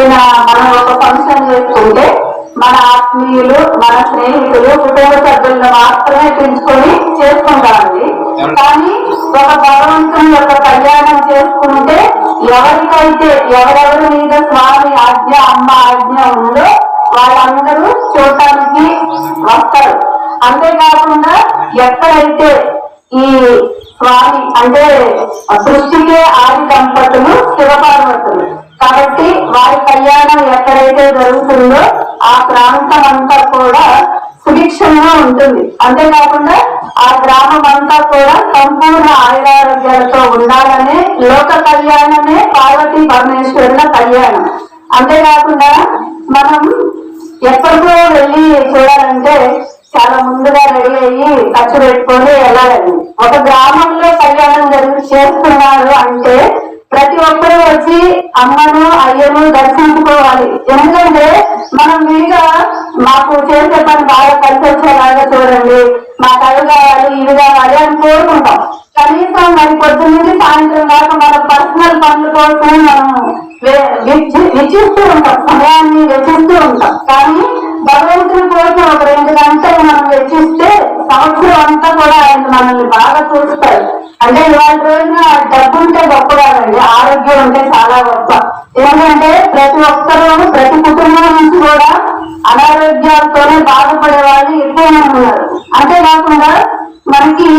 ఏదైనా మనం ఒక ఫంక్షన్ చేసుకుంటే మన ఆత్మీయులు, మన స్నేహితులు, కుటుంబ సభ్యులను మాత్రమే పెంచుకొని చేసుకుంటామండి. కానీ ఒక భగవంతుని యొక్క కళ్యాణం చేసుకుంటే ఎవరికైతే ఎవరెవరి మీద స్వామి ఆజ్ఞ, అమ్మ ఆజ్ఞ ఉందో వాళ్ళందరూ చూడటానికి వస్తారు. అంతేకాకుండా ఎక్కడైతే ఈ స్వామి అంటే సృష్టికే ఆది దంపతులు శివపార్వతులు కాబట్టి వారి కళ్యాణం ఎక్కడైతే జరుగుతుందో ఆ ప్రాంతం అంతా కూడా సుభిక్షంగా ఉంటుంది. అంతేకాకుండా ఆ గ్రామం అంతా కూడా సంపూర్ణ ఆయురారోగ్యాలతో ఉండాలనే లోక కళ్యాణమే పార్వతీ పరమేశ్వరుల కళ్యాణం. అంతేకాకుండా మనం ఎక్కడికో వెళ్ళి చూడాలంటే చాలా ముందుగా రెడీ అయ్యి ఖర్చు పెట్టుకొని వెళ్ళాలని. ఒక గ్రామంలో కళ్యాణం చేస్తున్నారు అంటే ప్రతి ఒక్కరూ వచ్చి అమ్మను అయ్యను దర్శించుకోవాలి. ఎందుకంటే మనం విడిగా మాకు చేసే పని బాగా కలిసి వచ్చేలాగా చూడండి, మాకు అవి కావాలి ఇవి కావాలి అని కోరుకుంటాం. కనీసం మరి పొద్దున్న నుంచి సాయంత్రం దాకా మన పర్సనల్ పనుల కోసం మనం వెచ్చిస్తూ ఉంటాం, సమయాన్ని వెచ్చిస్తూ ఉంటాం. కానీ భగవంతుని కోసం ఒక 2 గంటలు మనం వెచ్చిస్తే సంవత్సరం అంతా కూడా ఆయన మనల్ని బాగా చూస్తారు. అంటే ఇవాళ రోజున డబ్బు ఉంటే గొప్ప కాదండి, ఆరోగ్యం ఉంటే చాలా గొప్ప. ఎందుకంటే ప్రతి ఒక్కరూ ప్రతి కుటుంబం నుంచి కూడా అనారోగ్యాలతోనే బాధపడే వాళ్ళు ఎక్కువ మంది ఉన్నారు. అంతేకాకుండా మనకి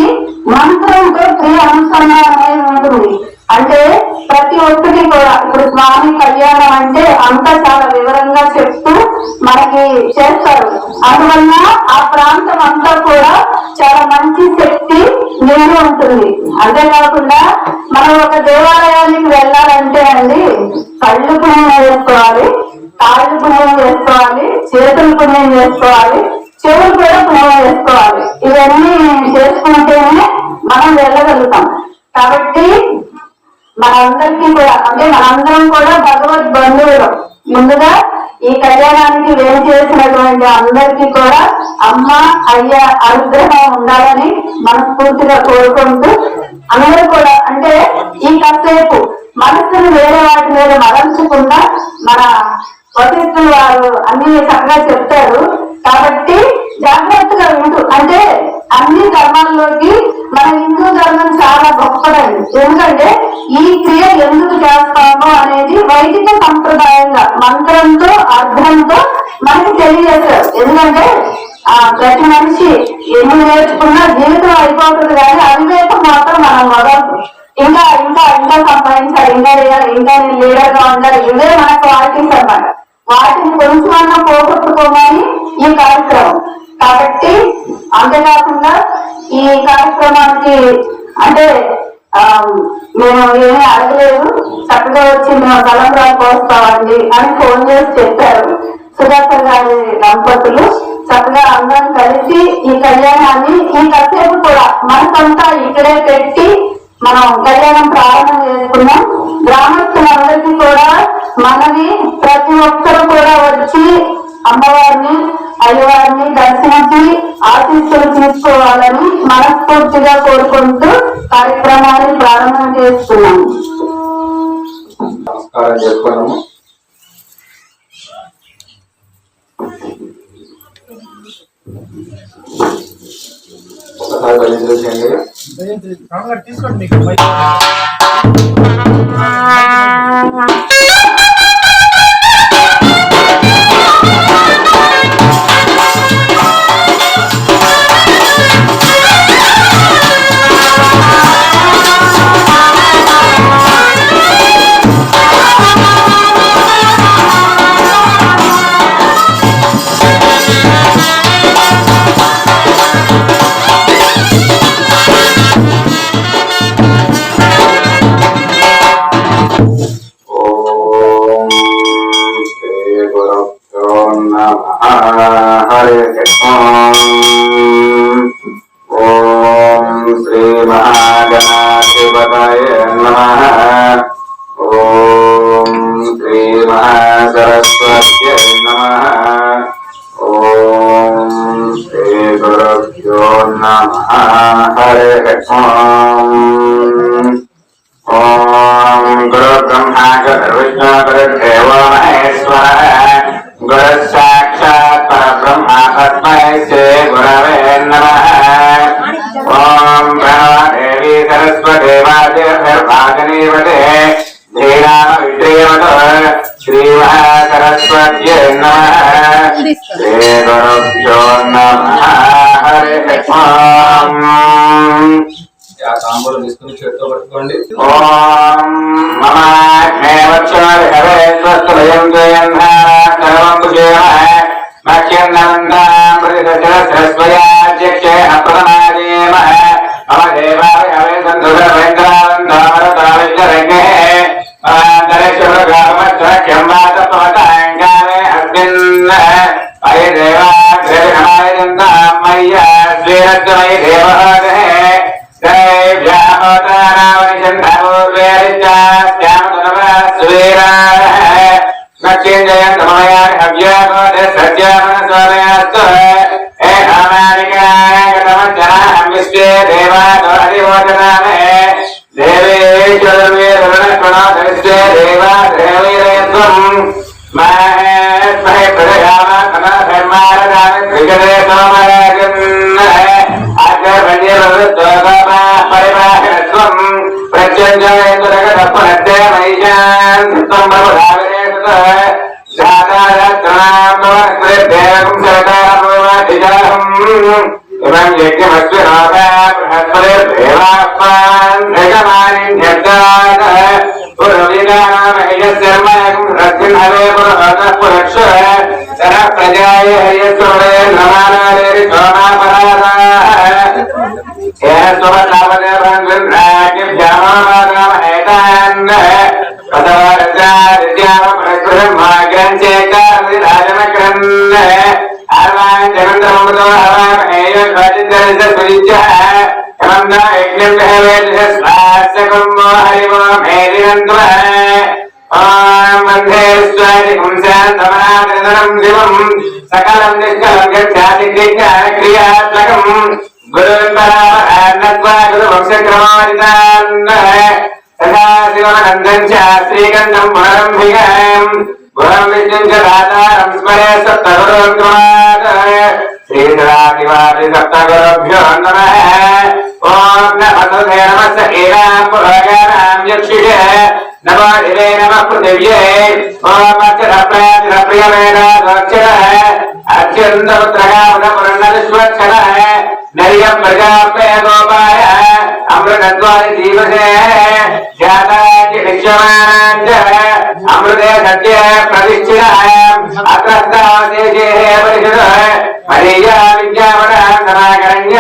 మంత్రంతో ప్రియ అనుసంధానం అనేది ఉంటుంది. అంటే ప్రతి ఒక్కటి కూడా ఇప్పుడు స్వామి కళ్యాణం అంటే అంతా చాలా వివరంగా చెప్తూ మనకి చేస్తారు. అందువల్ల ఆ ప్రాంతం అంతా కూడా చాలా మంచి శక్తి నిండి ఉంటుంది. అంతేకాకుండా మనం ఒక దేవాలయానికి వెళ్ళాలంటే అండి కళ్ళు పుణ్యం చేసుకోవాలి, కాళ్ళు పుణ్యం చేసుకోవాలి, చేతులు పుణ్యం చేసుకోవాలి, చెవులు కూడా పుణ్యం చేసుకోవాలి. ఇవన్నీ చేసుకుంటేనే మనం వెళ్ళగలుగుతాం. కాబట్టి మనందరికీ కూడా అంటే మనందరం కూడా భగవద్ బంధువులు. ముందుగా ఈ కళ్యాణానికి వేరు చేసినటువంటి అందరికీ కూడా అమ్మ అయ్య అనుగ్రహం ఉండాలని మనస్ఫూర్తిగా కోరుకుంటూ అందరూ కూడా అంటే ఈ కాసేపు మనసును వేరే వాటి మీద మరల్చకుండా మన వశిష్ఠులు వారు అన్ని చక్కగా చెప్తారు. కాబట్టి జాగ్రత్తగా వింటూ అంటే అన్ని ధర్మాల్లోకి మన హిందూ ధర్మం చాలా గొప్పదండి. ఎందుకంటే ఈ క్రియ ఎందుకు చేస్తామో అనేది వైదిక సంప్రదాయంగా మంత్రంతో అర్థంతో మనకి తెలియజేస్తారు. ఎందుకంటే ప్రతి మనిషి ఎన్ని నేర్చుకున్నా జీవితం అయిపోతుంది, కానీ అవివేకం మాత్రం మనం వదలదు. ఇంకా ఇంకా ఇంకా సంపాదించాలి, ఇంకా చేయాలి, ఇంకా నేను లీడర్ గా ఉండాలి, ఇవే మన క్వాలిటీస్ అన్నమాట. వాటిని కొంచెమన్నా పోగొట్టుకోమని ఈ కార్యక్రమం. కాబట్టి అంతేకాకుండా ఈ కార్యక్రమానికి అంటే మేము ఏమీ అడగలేదు, చక్కగా వచ్చి మేము తలంబ్రాలు పోస్తామండి అని ఫోన్ చేసి చెప్పారు. సుధాకర్ గారి దంపతులు చక్కగా అందరం కలిసి ఈ కళ్యాణాన్ని ఈ కాసేపు కూడా మనసంతా ఇక్కడే పెట్టి మనం కళ్యాణం ప్రారంభం చేసుకున్నాం. గ్రామస్తులందరికీ కూడా మనవి ప్రతి ఒక్కరు కూడా వచ్చి అమ్మవారిని అయ్యవారిని దర్శించి ఆశీస్సులు తీసుకోవాలని మనస్ఫూర్తిగా కోరుకుంటూ కార్యక్రమాన్ని ప్రారంభం చేస్తున్నాము. నమస్కారం చేసుకున్నాము. ఒకసారి భజన చేసేయండి. తీసుకోండి. ब्रह्मा विष्णु गुरुदेवो महेश्वरः गुरुः साक्षात् परब्रह्म तस्मै श्री गुरवे नमः। ओम प्रणव देवी सरस्वती वाद्यर्भागनीवते धीराम विद्रेवत श्रीमहासरस्वत्यै नमः। श्री गुरुभ्यो नमः। हरि ओम। తాంబూలం తీసుకుని చేతితో పట్టుకోండి. ఓం మమాగ్నే వక్షోర్హవే స్వస్థలయం జయంధారవం కుచేమః మఖ్యన్నందాం ప్రతిదశరస్వయాధ్యక్షేణ ప్రమాదేమః మమ దేవాయ హవే సంతురవేంద్రావంతామరతావిష్కరంగే మహాంతరిక్షమృగామధ్యఖ్యం వాతపవతాంగామే అస్మిన్ అయ దేవాగ్రవిణమాయ దంతాం మయ్య శ్రీరత్నమయ దేవహోదే सकलम निष्कलम गच्छाति क्रियात्मकं गुरुपरमः गुरुवंशक्रमादितान् तथा शिवमनन्दं च श्रीगन्धं पुनरम्भिकं गुरुं विष्णुं च दातारं स्मरे सप्तगुरुक्रमात् श्रीधरादिवादि सप्तगुरुभ्यो नमः। ओम नमो नमः एवां पुराणां यक्षिषे नमो दिवे नमः पृथिव्ये ओम अक्षरप्रियमेनाक्षरः अत्यन्तपुत्रगावनपुरन्नविश्वक्षरः नर्यं प्रजापय गोपाय अमृतद्वारि जीवसे जाताय विश्वमानाञ्च अमृते सत्य प्रतिष्ठितः अत्रस्तावशेषे परिषदः मरीया विद्यावनः समाकरण्य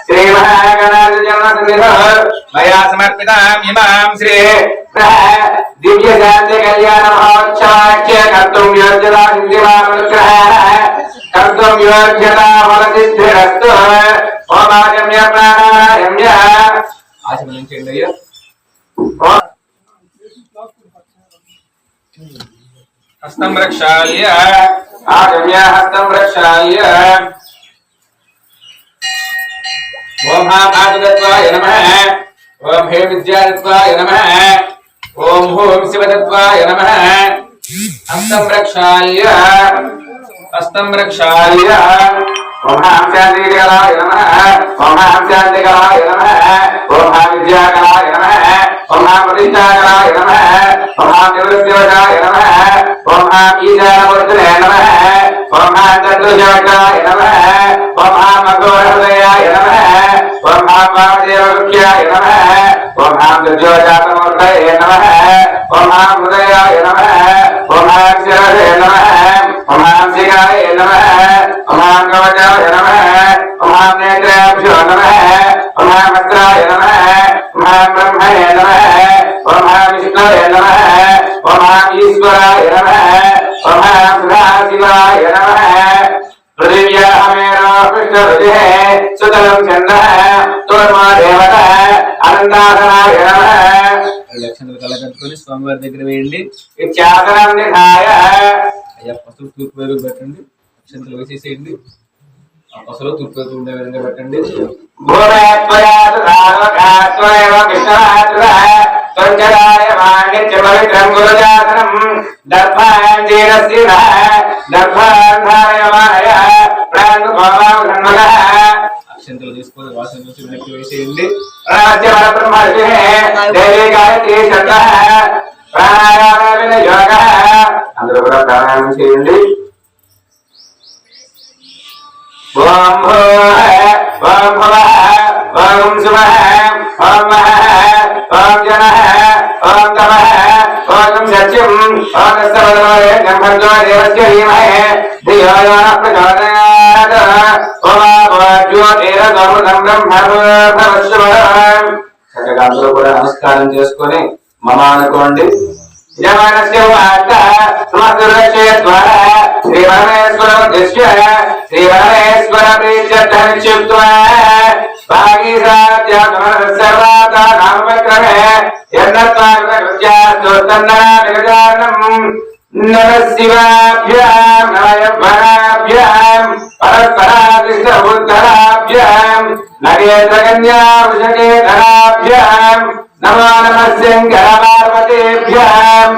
श्रीमहागणाधिजनसन्निधौ मया समर्पिताम् इमां श्री दिव्य शांति कल्याण महोत्सवाख्य कर्तुं योज्यता सिद्धिमानुग्रहः कर्तुं योज्यता फलसिद्धिरस्तु ओम आचम्य प्राणायाम्य ఆచరించండి అయ్యా. हस्तं प्रक्षाल्य आगम्य हस्तं प्रक्षाल्य ओम महापादत्वाय नमः ओम हे विद्यादत्वाय नमः ओम भूम शिवदत्वाय नमः हस्तं प्रक्षाल्य ओम शांतिकराय नमः ओम शांतिकराय नमः ओम विद्याकराय नमः ओम प्रतिष्ठाकराय नमः ओम निवृत्तिवशाय नमः ओम ईशानमूर्तये नमः ओम चतुर्शवकाय नमः ओम मघोरहृदयाय नमः ओम वामदेवमुख्याय नमः ओम दुर्योजातमूर्तये नमः ओम हृदयाय नमः ओम शिरसे नमः ओम शिखाय नमः ओम कवचाय नमः ओम नेत्राभ्यो नमः ओम वस्त्राय नमः ओम ब्रह्मणे नमः ओम विष्णवे नमः ओम ईश्वराय नमः ओम सदाशिवाय नमः पृथिव्यामेनो विष्णुरुचिः सुतलं चन्द्रः तूर्मा देवतः अनन्तासनाय नमः లక్షణాలు కలగట్టుకొని స్వామివారి దగ్గర వేయండి. ఇత్యాసనం నిధాయ అయ్యా పసుపు తూర్పు వైపు పెట్టండి. అక్షంతలు వేసేసేయండి. ఆ పసులో తూర్పు వైపు ఉండే విధంగా పెట్టండి. భూమేత్వయాతు రాఘవకాత్వయేవ కృష్ణమాతృ త్వంచరాయ మాణిక్యమవి అక్షంతలు తీసుకొని వాసన నుంచి వెనక్కి వేసేయండి. అందరూ కూడా ప్రాణాయామం చేయండి. ఓం భూః ఓం భువః ఓం శుభః ఓం మహః ఓం జనః ఓం తమః ఓం సత్యం ఓం సర్వదేవే బ్రహ్మజ్ఞో దేవస్య ధీమహి ధియో యో నః ప్రచోదయాత్ ఓం జ్యోతిరగమనం బ్రహ్మభవస్వరం. చక్కగా అందరూ కూడా నమస్కారం చేసుకొని మమ అనుకోండి. యమానస్య వార్త సమర్థురక్షయ ద్వారా శ్రీ పరమేశ్వర ఉద్దేశ్య శ్రీ పరమేశ్వర ప్రీత్యర్థమిత్యుక్త్వా భాగీసాధ్యాత్మనస్సర్వాతా నామక్రమే యన్నత్వాకృత్యాస్తోత్తన్ననామిగజానం నమ శివాభ్యాం నమయవ్వనాభ్యాం పరస్పరాదృష్టబుద్ధరాభ్యాం నగేంద్రకన్యా వృషకేతనాభ్యాం నమో నమః శంకర పార్వతీభ్యాం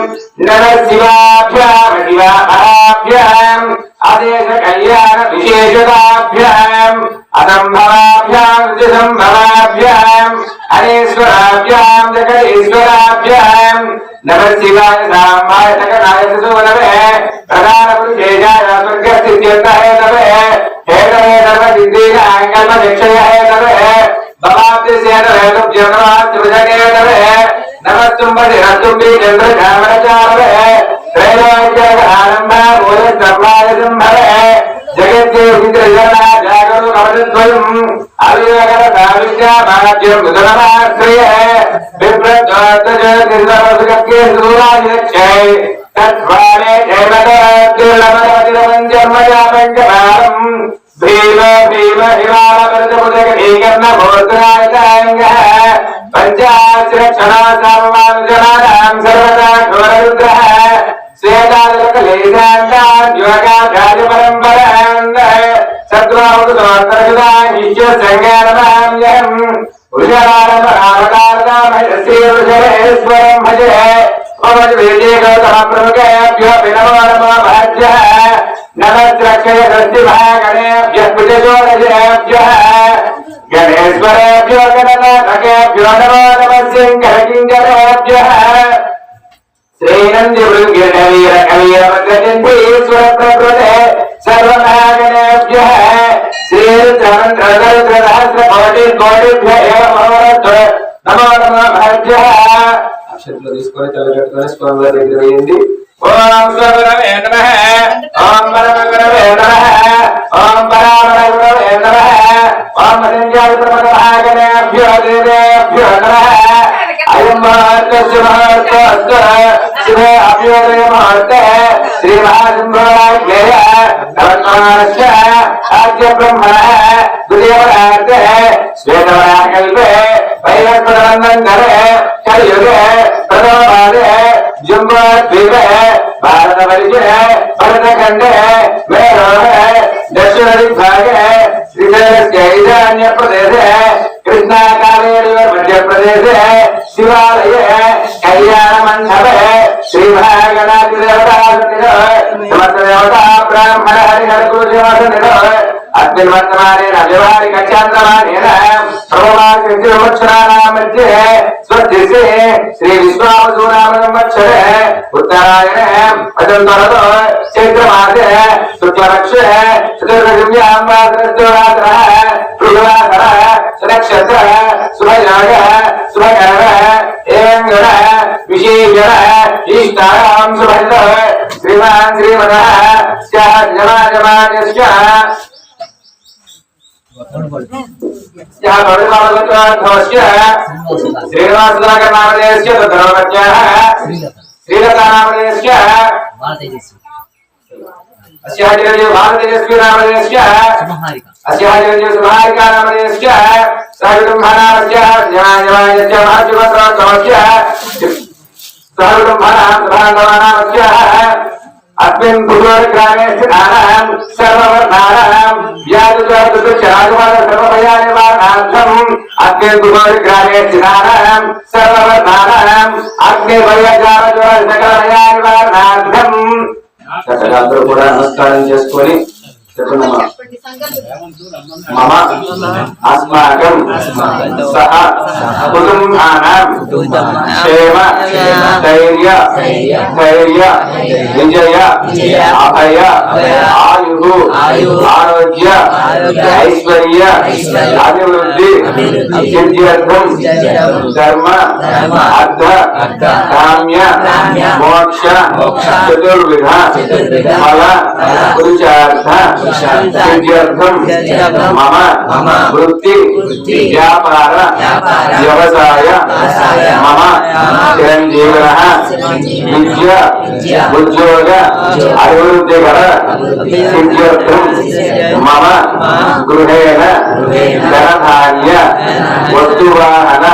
నమ శివాభ్యాం శివాభ్యాం ఆదేశ కళ్యాణ విశేషతాభ్యాం అదంభవాభ్యాం సంభవాభ్యాం హరేశ్వరాభ్యాం జగదీశ్వరాభ్యాం నమ శివాయ సాంబాయ జగనాయ సూనవే ప్రధాన పురుషేజాయ స్వర్గస్థిత్యర్థహే నవే హేతవే సర్వ సిద్ధిగా కల్మ శిక్షయ హేతవే నమస్తుంబి రస్తుంబి చంద్రచామరచారవే త్రైలోక్యారంభ మూలస్తంభాయ సంభవే జగద్దేవింద్రజన జాగరు కమలద్వయం అవివేకర సావిద్యామాద్యం ముదనమాశ్రయ బిభ్రద్వాద్వజగద్గిరిదమసుగత్యే సూరాజిరక్షై తత్వానే జయమదర్లమదవతిరవం జన్మజాపంచమాలం భీమ భీమ హిమాలకర్ణ భోజనాయకాంగ పంచాశ్రక్షణ సర్వానుజనానాం సర్వదా ఘోరరుద్ర శ్వేతాదకలేశాంతాద్యోగాచార్య పరంపరాన్ సద్వాముదోత్తరజుదా నిత్య సంగారమామ్యం వృషారమరామకారదామహేశ్వరం భజే భవతి వేదే గౌతమ ప్రముఖేభ్యో నమో నమో భాజ్యః నమస్రక్షయ గణేభ్యః పుజోదయేభ్యః గణేశ్వరేభ్యో గణనాథకేభ్యో నమో నమః శంకరకింకరేభ్యః శ్రీనంది వృంగిణవీర కవీర భద్రచండీశ్వర ప్రకృతే సర్వమహాగణేభ్యః శ్రీరుద్రమంత్రదరుద్రసహస్ర కోటి కోటిభ్య ఏవ నమో నమో భాజ్యః. అక్షంతలు తీసుకొని తలగట్టుకొని స్వామి వారి దగ్గర వేయండి. ఓం స్వగురవే నమః ఓం పరమగురవే నమః ఓం పరామరగురవే నమః ఓం సంజాతమహాగణేభ్యో దేవేభ్యో నమః అయం మహర్తస్య మహర్తస్య శివే అభ్యోదయ మహర్తే శ్రీ మహాసింహరాజ్ఞేయ నవత్మానస్య ఆద్య బ్రహ్మణః ద్వితీయవరార్తే శ్వేతవరాకల్పే వైవస్పదవందనరే కలియుగే ప్రథమపాదే జంబద్వీపే భారతవర్షే భరతఖండే మేరోహే దక్షిణ దిగ్భాగే శ్రీశైలస్య ఈశాన్య ప్రదేశే కృష్ణాకావేరీ మధ్యప్రదేశే శివాలయే కళ్యాణ మండపే శ్రీ మహాగణాధిదేవతా సమస్త దేవతా బ్రాహ్మణ హరిహర గురుజనో అగ్నివర్తమానేన వ్యవహారిక చాంద్రమానేన సంవత్సరాల మధ్య స్వస్తిశ్రీ శ్రీ విశ్వావసూనామ సంవత్సరే ఉత్తరాయణే అదంతరతో చైత్రమాసే శుక్లపక్షే చతుర్దశమ్యాం వాసరస్యోరాత్రః కృతవాసరః సునక్షత్ర శుభయోగ శుభకరణ ఏంగణ విశేషణ ఈష్టాయాం శుభంతో శ్రీమాన్ శ్రీమదః జమాజమాన్యస్య శ్రీనివాసనామదేశ్య శ్రీలతానామదేశ్య భారతదేశ్వరామదేశ్య సుమహారికానామదేశ్య సహబ్రహ్మణామస్య జమాజమాన్యస్య మహాశివస్య సహబ్రహ్మణామస్య अस्मिन् भूगोलग्रामे स्थितानां सर्ववर्णानां व्याधिद्वादुश्चागमन सर्वभयानिवारणार्थम् अस्मिन् भूगोलग्रामे स्थितानां सर्ववर्णानां अग्निभयजालज्वरसकलभयानिवारणार्थम् చక్కగా అందరూ కూడా నమస్కారం చేసుకొని చెప్పుకున్నామా. మమ అస్మాకం సహ కుటుంబానాం క్షేమ ధైర్య ధైర్య విజయ అభయ ఆయు ఆరోగ్య ఐశ్వర్య అభివృద్ధి సిద్ధ్యర్థం ధర్మ అర్థ కామ్య మోక్ష చతుర్విధ ఫల పురుషార్థ సిద్ధ్యర్థం మమ వృత్తి వ్యాపార వ్యవసాయ మమ చిరంజీవినః విద్య ఉద్యోగ అభివృద్ధికర సిద్ధ్యర్థం మమ గృహేణ ధనధాన్య వస్తువాహన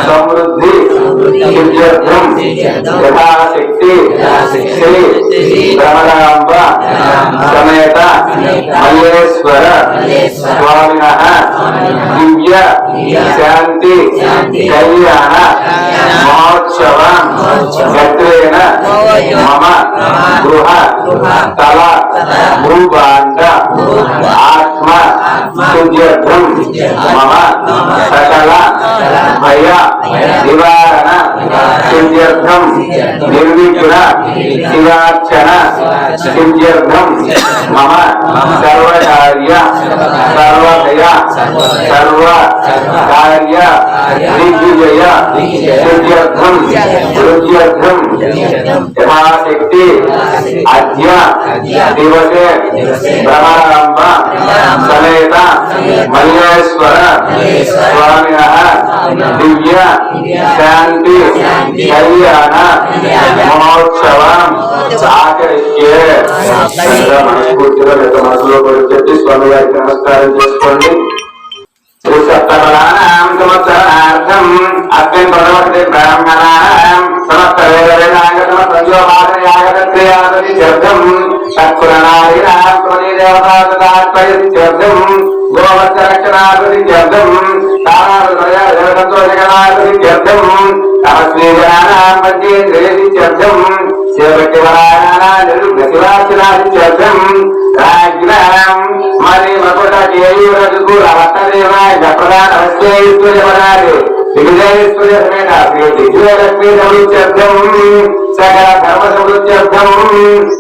సమృద్ధి సిద్ధ్యర్థం యథాశక్తి శ్రీ భ్రమరాంబ సమేత మల్లేశ్వర స్వామినః దివ్య శాంతి కళ్యాణ మహోత్సవ గత్రేణ మమ గృహ తల భూభాండ ఆత్మ సిద్ధ్యర్థం మమ సకల భయ నివారణ సిద్ధ్యర్థం నిర్విఘ్న శివార్చన సిద్ధ్యర్థం మమ సర్వకార్య సర్వదయ సర్వ కార్య దిగ్విజయ సిద్ధ్యర్థం వృద్ధ్యర్థం యథాశక్తి అద్య దివసే భ్రమరాంబ సమేత మల్లేశ్వర స్వామినః దివ్య శాంతి కళ్యాణ మహోత్సవం ఆచరిష్యే. మనస్ఫూర్తిగా పెద్ద మనసులో కూడా చెప్పి స్వామి గారికి నమస్కారం చేసుకోండి. శ్రీ సప్తబలానాం సంవత్సరార్థం అస్మిన్ ప్రవర్తి బ్రాహ్మణానాం సమస్త వేద వేదాంగ సంయోగాదయాగత్రయాదతి శబ్దం తత్పురనారీణాం స్వనీ దేవతాత్మయతి శబ్దం గోవత్స రక్షణాదతి శబ్దం తారాదోషకనాదతి శబ్దం తమస్మీ జనానాం మధ్యే త్రేతి శబ్దం శివభక్తివరాయణానాం శివార్చనాది శబ్దం రాజ్ఞాం మరి మకుట కేయూరదుగురవత్తదేవాయ ప్రధాన అవశ్యేశ్వర్యవరాది విజయేశ్వర్య సమేత దివ్యలక్ష్మీ సమృత్యర్థం సకల ధర్మ సమృత్యర్థం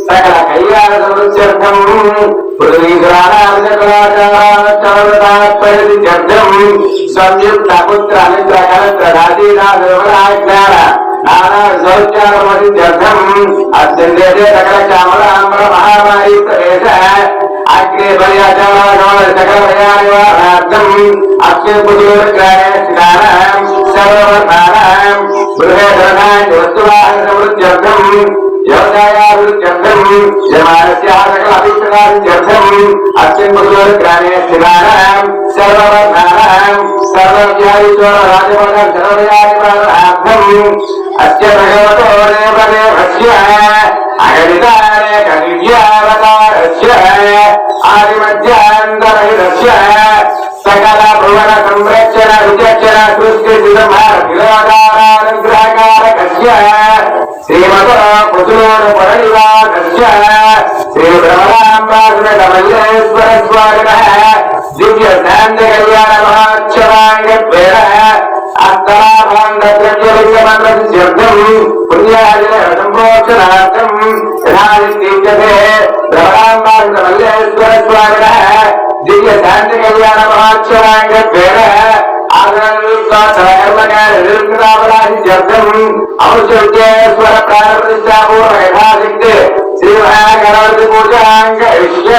సకల కళ్యాణ సమృత్యర్థం పృథ్వీధరాజకలాచారతాత్పర్యర్థం సంయుక్త పుత్ర మిత్ర కలత్ర రాజీనాథ నానా శౌచారమర్థం అత్యంతే సకల శ్యామలాంబర మహామారీ ప్రవేశ అగ్ని బలియాచార సకల భయానివారణార్థం అక్షయపుత్రోగ్రాయ స్నానం సర్వవర్ణానాం గృహేధనాయ వస్తువాహన సమృద్ధ్యర్థం వ్యవసాయాభివృద్ధ్యర్థం జమానస్యాః సకల అభీష్టనాభివృద్ధ్యర్థం అక్షయపుత్రోగ్రాయ స్నానం సర్వవర్ణానాం సర్వవ్యాధిచోర రాజమన సర్వవ్యాధివారణార్థం అస్య భగవతో దేవదేవస్య అగణితానేక దివ్యావతారస్య ఆదిమధ్యాంతరహితస్య సకల భువన సంరక్షణ విచక్షణ సృష్టి విధానానుగ్రహకారకస్య శ్రీమతో పుతులోను పరనివాసస్య శ్రీ బ్రహ్మరాంబాసురమల్లేశ్వర స్వామినః దివ్య శాంతి కళ్యాణ మహోత్సవాంగేన అస్తరాభాండద్రవ్యలింగమంత్రసిద్ధ్యర్థం పుణ్యాదిన సంపోక్షణార్థం యథాదిత్యతే బ్రహ్మరాంబాసురమల్లేశ్వర స్వామినః దివ్య శాంతి కళ్యాణ మహోత్సవాంగేన ఆదరణాపరాధిత్యర్థం ఔషధ్యేశ్వర ప్రాణప్రతిష్టాపూర్వ యథాశక్తి శ్రీ మహాగణపతి పూజాంగరిష్య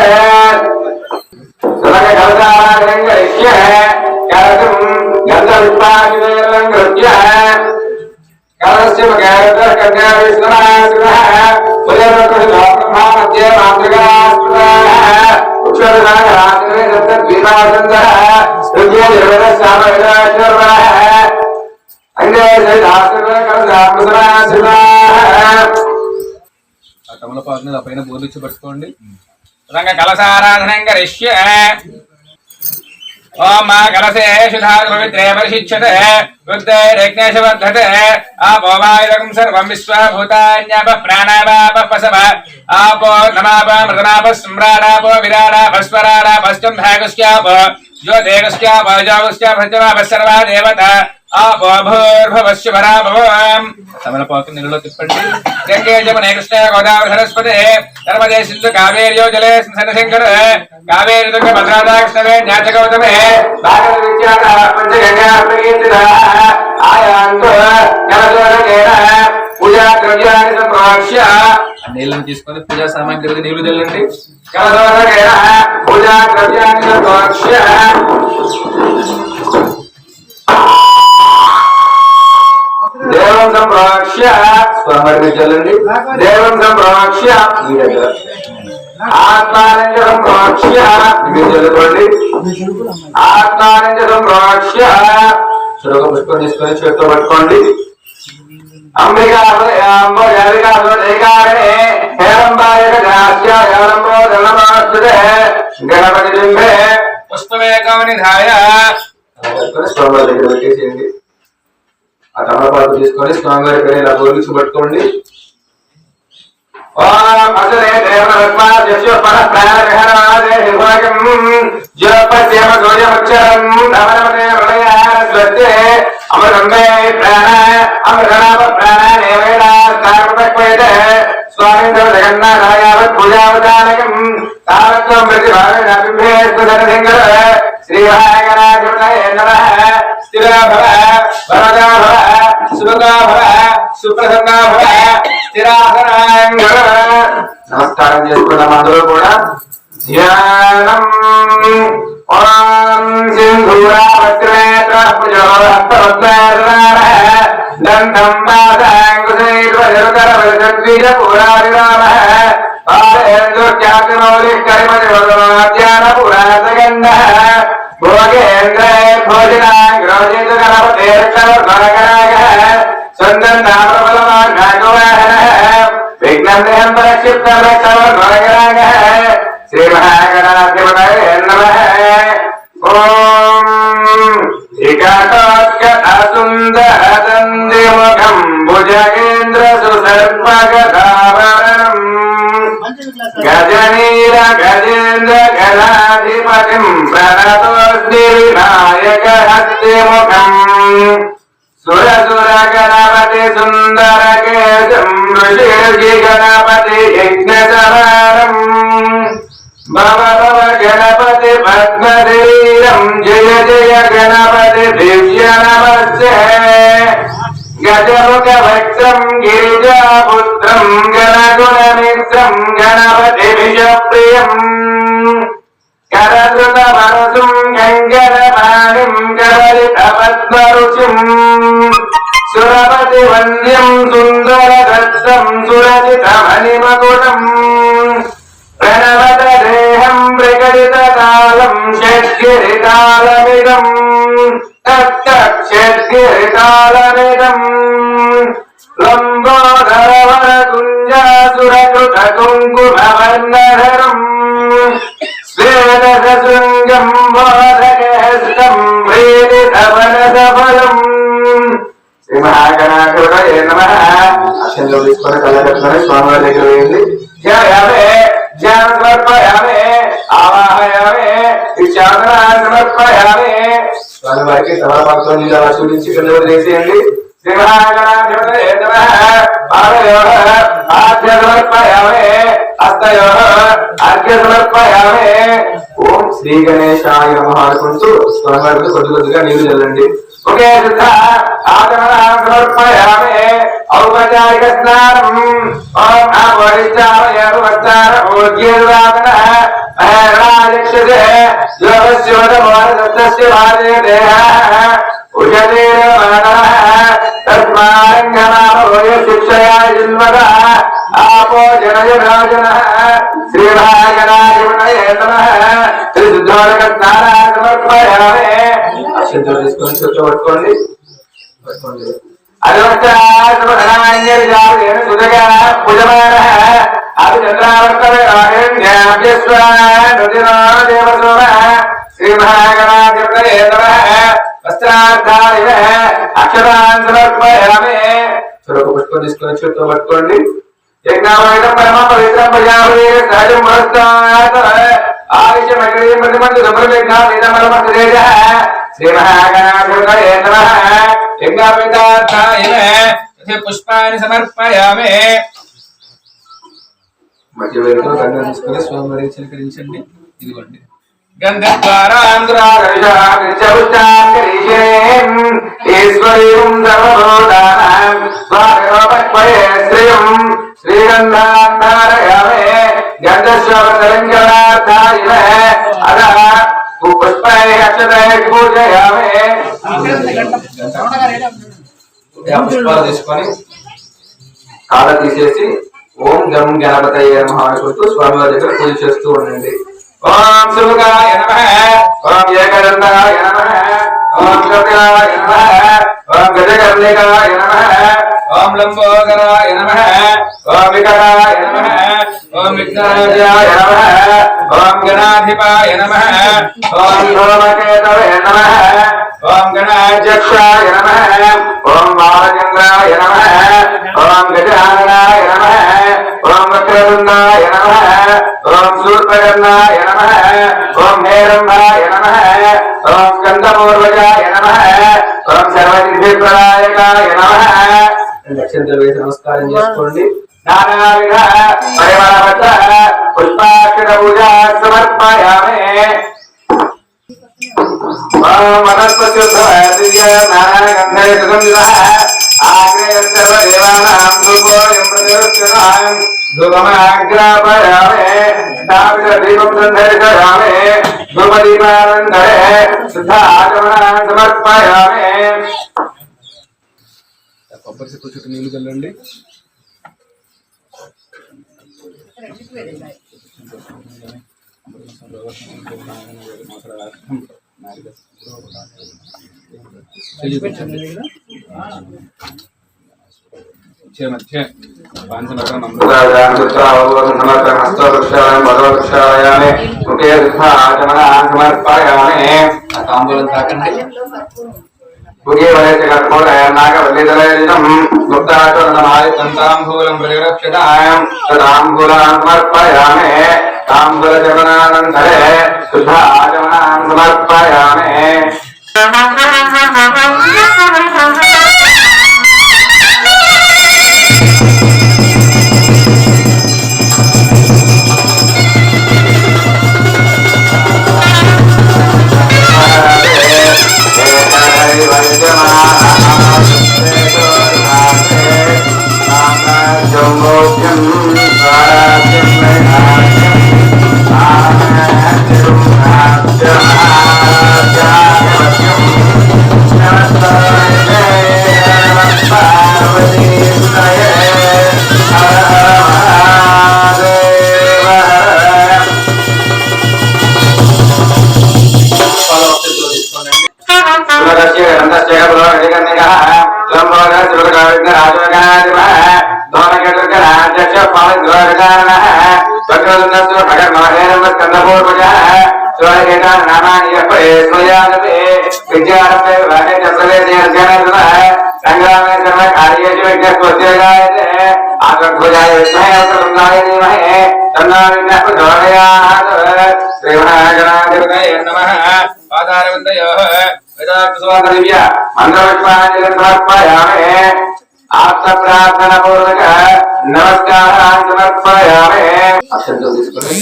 కలశారాధనంగరిష్య కలశం గంధవిష్పాశివేలంగృత్య కలశ కన్యా విశ్వనాశినః పునర్బ్రహ్మా మధ్యే మాతృకాస్పృతః ఉక్షరనాగరాజనే దత్తద్వీపాసందః హృదయ నిర్వదశామవిదాశ్వరః అంగే సైదాశ్వర కలశామృతనాశినః. ఆ కమలపాకుని ఆ పైన బోధించి పట్టుకోండి. రంగ కలశారాధనం కరిష్య ओम मा कलसे शुद्धात् पवित्रे परिशिच्यते वृद्धैरग्नेशवर्धते आपो वायुरगं सर्वं विश्वभूतान्यापः प्राणावापः पशव आपो नमापः मृतनापः सम्राडापो विराडापः स्वराडापश्चं भागस्यापो ज्योतिरस्यापो जोगस्यापः सर्वा देवता आपो भूर्भुवस्य पराभवम् समलपोकं निरुलो तिप्पण्डि गंगे जमुने कृष्णे गोदावरी सरस्वती नर्मदे सिन्धु कावेर्यो जले संसर्गशङ्कर कावेरी तुंग भद्रादा कृष्णवे न्याचगौतमे भागवत विख्यात पंचगंगा प्रकीर्तिता आयान्तो जलजोरकेन पूजा द्रव्यानि संप्रोक्ष्य నీళ్ళని తీసుకొని పూజా సామాగ్రికి నీళ్లు చల్లండి కలదోరకేన పూజా ద్రవ్యాన్ని సంప్రోక్ష్య देवं संप्रोक्ष्य स्वामी चलंడి देवं संप्रोक्ष्य आत्मानं संप्रोक्ष्य चलकोंడి आत्मानं संप्रोक्ष्य चलो पुष्प తీసుకొని చేత్తో పట్టుకోండి अंबिका अंबिका देकारे हेरंबायक दास्य हेरंबो धनमास्तुते गणपति बिंबे पुष्पवेकमनिधाय स्वामी దగ్గర పెట్టేసేయండి ఆ తమలపాకు తీసుకొని స్వామివారి పేరు ఇలా గోరుచి పట్టుకోండి ఓం అసలే దేవరత్మాస్య పరప్రాణగ్రహణాదే నిర్వాగం జ్యోపస్యమ సూర్యమక్షరం నవనవతే ప్రళయాస్వతే అమరంబే ప్రాణ అమరణాప ప్రాణేవేణ స్థానపక్వేదే స్వామింద్ర జగన్నాథాయావత్ పూజావతానకం తావత్వం ప్రతిభావేన బింబేశ్వరసింగర శ్రీవాగనాధిపతయే నమః స్థిరా భవ వరదా భవ సుభగా భవ సుప్రసన్నా భవ స్థిరాసనాంగ నమస్కారం చేసుకున్నాం అందరూ కూడా ధ్యానం ఓం సింధూరావక్రేత పుజోహస్తవద్వేర్నార దంతం పాదాంగుశైర్వజరుకరవజద్విజపురారిరామః पादेन्द्रख्यातिमौलिकरिमतिवदनाद्यानपुरातगन्धः भोगेन्द्रे भोजनाग्रोजित गणपतेर्कवर्गणगणागः सन्दन्नामबलमाघागवाहनः विघ्नहन्तरक्षिप्तवृक्षवर्गणगणागः श्रीमहागणाधिपतये नमः ओम एकाटोत्क असुन्दरदन्दिमुखं भुजगेन्द्र सुसर्पगदाभरणम् गजनीर गजेन्द्र गणाधिपतिं प्रणतोऽस्मि विनायकहस्तिमुखम् सुरसुर गणपति सुन्दर केशं ऋषिर्षि गणपति यज्ञसमारम् भव भव गणपति पद्मशरीरं जय जय गणपति दिव्य नमस्ते गजमुख वक्त्रं गिरिजापुत्रं गणगुणमित्रं गणपति विजप्रियम् करधृतमनसुं गङ्गरपाणिं करलितपद्मरुचिम् सुरपति वन्द्यं सुन्दरदत्तं सुरजितमणिमकुटम् प्रणवत देहं प्रकटितकालं षड्गिरिकालमिदम् तत्तक्षड्गिरिकालमिदम् लम्बोदरवरकुञ्जासुरकृतकुङ्कुमवर्णधरम् स्वेदशृङ्गं मोदकहस्तं प्रीतितवनसफलम् శ్రీమహాగణాధిపతయే నమః అక్షంతలు తీసుకొని కళ్ళకట్టుకొని స్వామివారి దగ్గర వేయండి ధ్యాయామే ధ్యానం సమర్పయామే ఆవాహయామే విచారణ సమర్పయామే స్వామివారికి తమలపాకుతో నీళ్ళు ఆశీర్వదించి కింద వదిలేసేయండి శ్రీమహాగణాధిపతయే నమః పాదయోః ఆద్య సమర్పయామే హస్తయోః అర్ఘ్య సమర్పయామే ఓం శ్రీ గణేశాయ నమః అనుకుంటూ స్వామివారికి కొద్దిగా నీళ్లు చల్లండి ओके सिद्धा आगमनं समर्पयामि औपचारिक स्नानम् ओम आवरिचामय वस्तार ओज्यर्वादनः अहराजक्षते योगस्योदमोदत्तस्य वादे देहः उषतीर्वादनः तस्मारङ्गनामोय शिक्षया जिन्मतः आपो जनजनाजनः श्रीभागनाधिपतये नमः त्रिशुद्धोदक स्नानं समर्पयामि అక్షంతలు తీసుకొని చుట్టూ పట్టుకోండి శ్రీ మహాగణాధిపతయే నమః వస్త్రార్థాయ అక్షరాన్ సమర్పయామి చెరుకు పుష్పం తీసుకొని చేతితో పట్టుకోండి యజ్ఞావైతం పరమ పవిత్రం ప్రజాపతి సహజం పురస్కార ఆయుష్యం అగ్రయం ప్రతిమంది సమర్పయజ్ఞ వేదమలమస్తేజ శ్రీ మహాగణాధిపతయే నమః యజ్ఞాపవితార్థాయ పుష్పాన్ని సమర్పయామి మధ్య వేరుతో గంధం తీసుకొని స్వామివారికి చిలకరించండి ఇదిగోండి పుష్పాలు తీసుకొని కాళ్ళ తీసేసి ఓం గం గణపతయ్య నమః అనుకుంటూ స్వామివారి దగ్గర పూజ చేస్తూ ఉండండి. ఓం శివాయ నమః ఓం ఏకదంతాయ నమః ఓం కపిలాయ నమః ఓం గజకర్ణికాయ నమః ఓం లంబోదరాయ నమః ఓం వికటాయ నమః ఓం విఘ్నరాజాయ నమః ఓం గణాధిపాయ నమః ఓం ధూమకేతవే నమః ఓం గణాధ్యక్షాయ నమః ఓం బాలచంద్రాయ నమః ఓం గజాననాయ నమః ఓం వక్రతుండాయ నమః ఓం శూర్పకర్ణాయ నమః ఓం హేరంబాయ నమః ఓం స్కందపూర్వజాయ నమః ఓం సర్వసిద్ధిప్రదాయకాయ నమః. అక్షంతలు వేసి నమస్కారం చేసుకోండి. నానావిధ పరిమళవత పుష్పాక్షర పూజా సమర్పయామి. ఓం వనస్పత్యుద్ధ నారాయణగంధే సుగంధిః ఆగ్నేయ సర్వదేవానాం ధూపోయం ప్రతిరుచ్యతాం ధూపమాగ్రాపయామి. స్థాపిత దీపం సందర్శయామి. ధూపదీపానంతరే శుద్ధ ఆచమనాన్ని సమర్పయామి. కొబ్బరి చెట్టు చుట్టూ నీళ్లు చల్లండి. తాంబూలం తాకండి. నాగవల్లిదలైతాంబూలం పరిరక్షితాం తదాంబూలాన్ సమర్పయామి. తాంబూలచమనానంతరే శుద్ధ ఆచమనాన్ సమర్పయామి. ఆత్మప్రార్థన పూర్వక నమస్కారాన్ని సమర్పయామి. అక్షంతలు తీసుకొని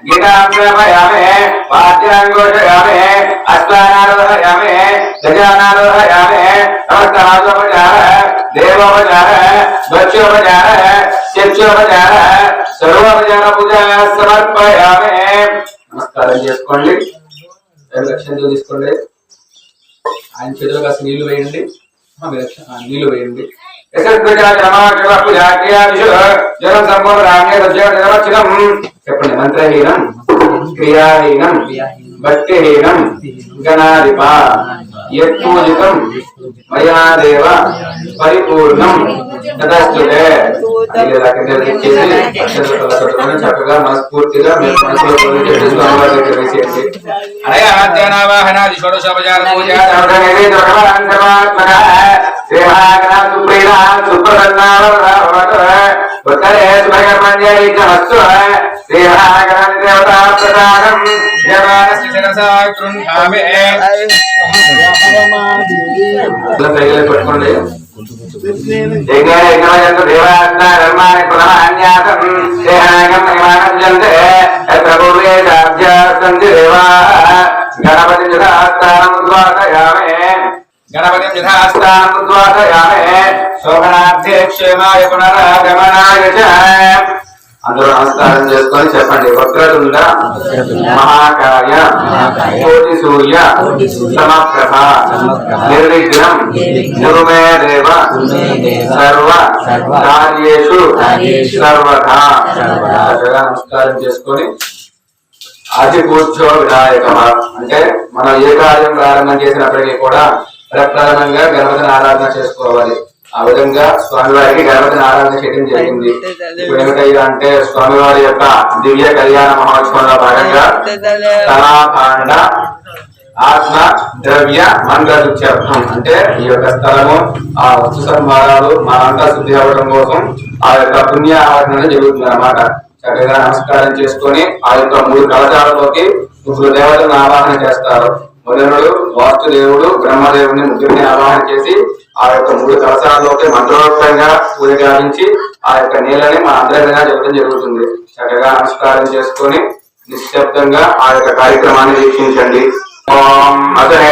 గీతాంగయామి వాద్యాంగోషయామి అశ్వానారోహయామి గజానారోహయామి నమస్కారోపచార దేవోపచార భక్ష్యోపచార శిక్షోపచార సర్వోపచార పూజ సమర్పయామి. నమస్కారం చేసుకోండి. అక్షంతలు తీసుకోండి. ఆయన చేతిలో కాస్త నీళ్లు వేయండి. నీళ్లు వేయండి. చెప్పండి. మంత్రహీనం క్రియాహీనం భక్తిహీనం గణాధిప యత్పూజితం మయా దేవ పరిపూర్ణం తదస్తుతే. చక్కగా మనస్ఫూర్తిగా మీరు మనసులో స్వామివారి దగ్గర వేసేయండి. పెట్టుకోండి. గణపతి యథాస్థానముద్వాదయామే శోభనార్థే క్షేమాయ పునరాగమనాయ చ. అందరూ నమస్కారం చేసుకొని చెప్పండి. వక్రతుండ మహాకాయ కోటి సూర్య సమప్రభ నిర్విఘ్నం గురుమే దేవ సర్వ కార్యేషు సర్వదా. నమస్కారం చేసుకొని ఆదిపూర్చో వినాయక అంటే మనం ఏ కార్యం ప్రారంభం చేసినప్పటికీ కూడా ప్రప్రథమంగా గణపతిని ఆరాధన చేసుకోవాలి. ఆ విధంగా స్వామివారికి గణపతిని ఆరాధన చేయడం జరిగింది. ఇప్పుడు ఏమిటయ్యా అంటే స్వామివారి యొక్క దివ్య కళ్యాణ మహోత్సవంలో భాగంగా కళాకాండ ఆత్మ ద్రవ్య మంత్రదుత్యర్థం అంటే ఈ యొక్క స్థలము ఆ వస్తు సంభారాలు మనంతా శుద్ధి అవ్వడం కోసం ఆ యొక్క పుణ్య ఆవరణ జరుగుతుంది అన్నమాట. చక్కగా నమస్కారం చేసుకొని ఆ యొక్క 3 కలశాలలోకి 3 దేవతలను ఆవాహన చేస్తారు. మొదలుడు వాస్తుదేవుడు బ్రహ్మదేవుని 3ని ఆవాహన చేసి ఆ యొక్క 3 కలశాలలోకి మంత్రోక్తంగా పూజ గావించి ఆ యొక్క నీళ్ళని మన అందరిగా చెప్పడం జరుగుతుంది. చక్కగా నమస్కారం చేసుకొని నిశ్శబ్దంగా ఆ యొక్క కార్యక్రమాన్ని వీక్షించండి. ఓం అసనే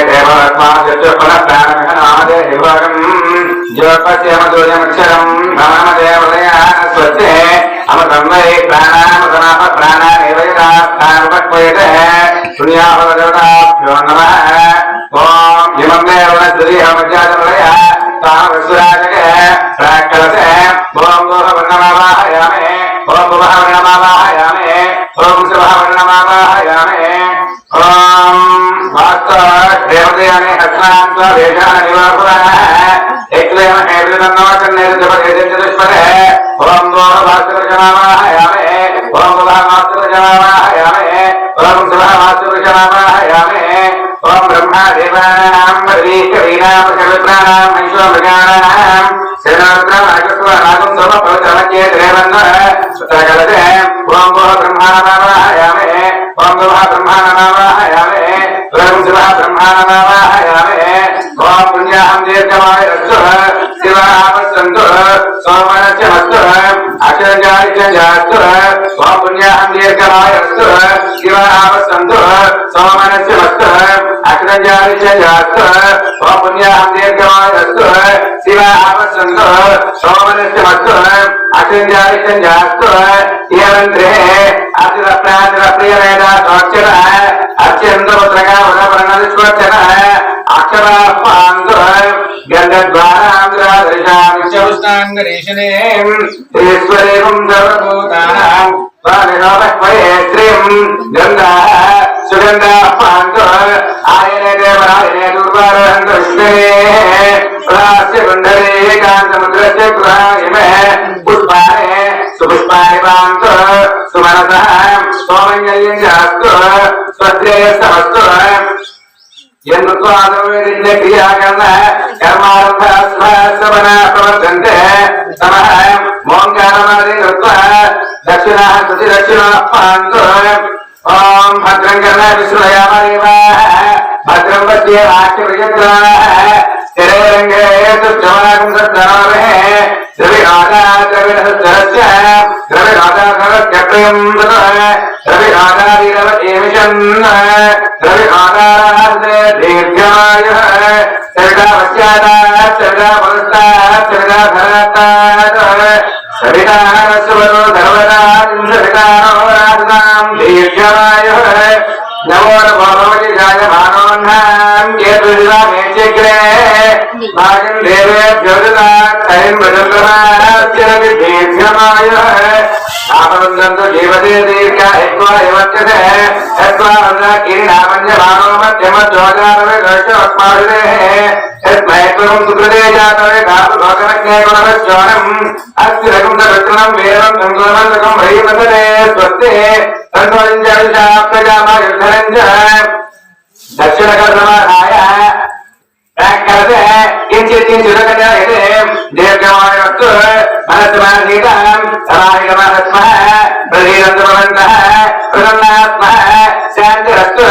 नमो भगवति जायमानोन्नां केतुषा मेच्यग्रे भागं देवेभ्यो ददात्तैं वदन्तमास्यरति दीर्घमायुः आपवन्दन्तु जीवते दीर्घा हित्वा यवत्यते यत्त्वा कीर्णामन्यमानो मध्यमध्वजारवे दर्शवत्माविदेः यस्मै त्वं सुकृते जातवे धातुभोगनज्ञे गुणवश्चोणम् अस्तिरकं दर्शनं वेदं संकुलमन्तकं वैमतते स्वस्ते तन्वञ्जविशाप्रजामायुद्धरञ्ज दक्षिणकर्मणाय करते किञ्चित् किञ्चिदकजायते दीर्घमायुस्तु मनस्मासीतां समाहितमानस्मः प्रधीरन्तमन्तः प्रसन्नात्मः शान्तिरस्तु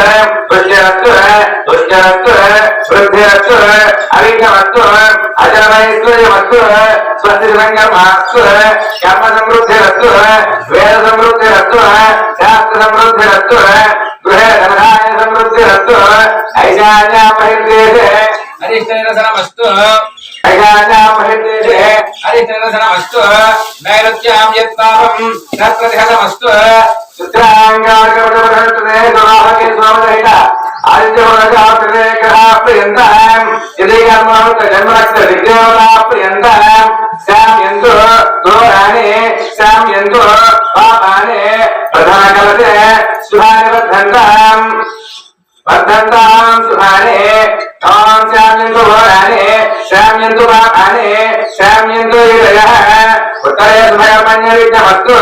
पुष्टिरस्तु तुष्टिरस्तु वृद्धिरस्तु अविघ्नमस्तु अजरमैश्वर्यमस्तु स्वस्तिसङ्कल्पस्तु कर्मसमृद्धिरस्तु वेदसमृद्धिरस्तु शास्त्रसमृद्धिरस्तु गृहे धनधान्य समृद्धिरस्तु ऐशान्यापहिर्देशे अरिष्टनिरसनमस्तु ऐशान्यापहिर्देशे अरिष्टनिरसनमस्तु नैऋत्यां यत्पापं तत्प्रतिहतमस्तु चित्राङ्गार्गवदवदर्शने दुराहके स्वमदहित आदित्यवदजात्रने ग्रहाप्रियन्तां यदि कर्मानुत जन्मनक्षत्रविद्योताप्रियन्तां शाम्यन्तु दोराणि शाम्यन्तु पापानि प्रधानकलते शुभानि वर्धन्तां शुभानि ॐ शाम्यन्तु घोराणि शाम्यन्तु पापानि शाम्यन्तु हृदयः उत्तरे सुभयमन्यविघ्नमस्तु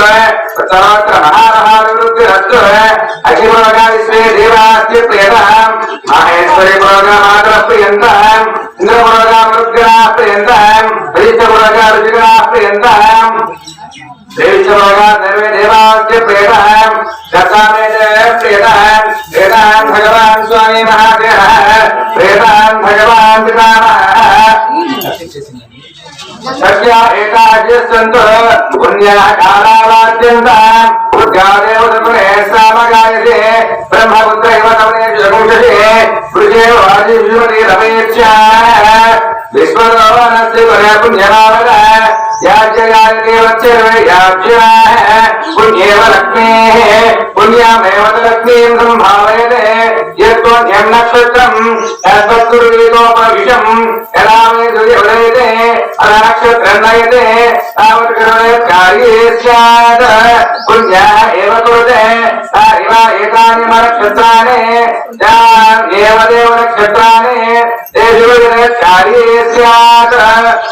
सर्वत्र महामहाविवृद्धिरस्तु अखिलोका विश्वे देवास्ति प्रियतां माहेश्वरी पुरोगा मातरः प्रियन्तां इन्द्रपुरोगा मृद्गणाः प्रियन्तां हरिश्चपुरोगा ऋषिगणाः प्रियन्तां देवीचपुरोगा सर्वे देवास्ति प्रियतां दत्तामेते प्रियतां प्रियतां भगवान् स्वामी महादेवः प्रियतां भगवान् पितामहः सत्या एकादशन्तु पुण्यः कालावाद्यन्तां उद्गादेवतपुरे सामगायते ब्रह्मपुत्र इव तमने जगुंशे पुरुषेव वाजिविष्णुमति रमेच्छा विश्वरोहणस्य पुरे पुण्यमावदः याज्ययायते वच्चर्वे याज्याः पुण्येव लक्ष्मीः पुण्यामेव लक्ष्मीं सम्भावयते यत्पुण्यं नक्षत्रं तद्वत्कुर्वीतोपविशं यदा मे सूर्योदयते अनक्षत्रं नयते तावत् कर्मकार्ये स्यात् पुण्यः एव कुरुते सा इव एतानि नक्षत्राणि एव देव नक्षत्राणि तेषु कार्ये स्यात्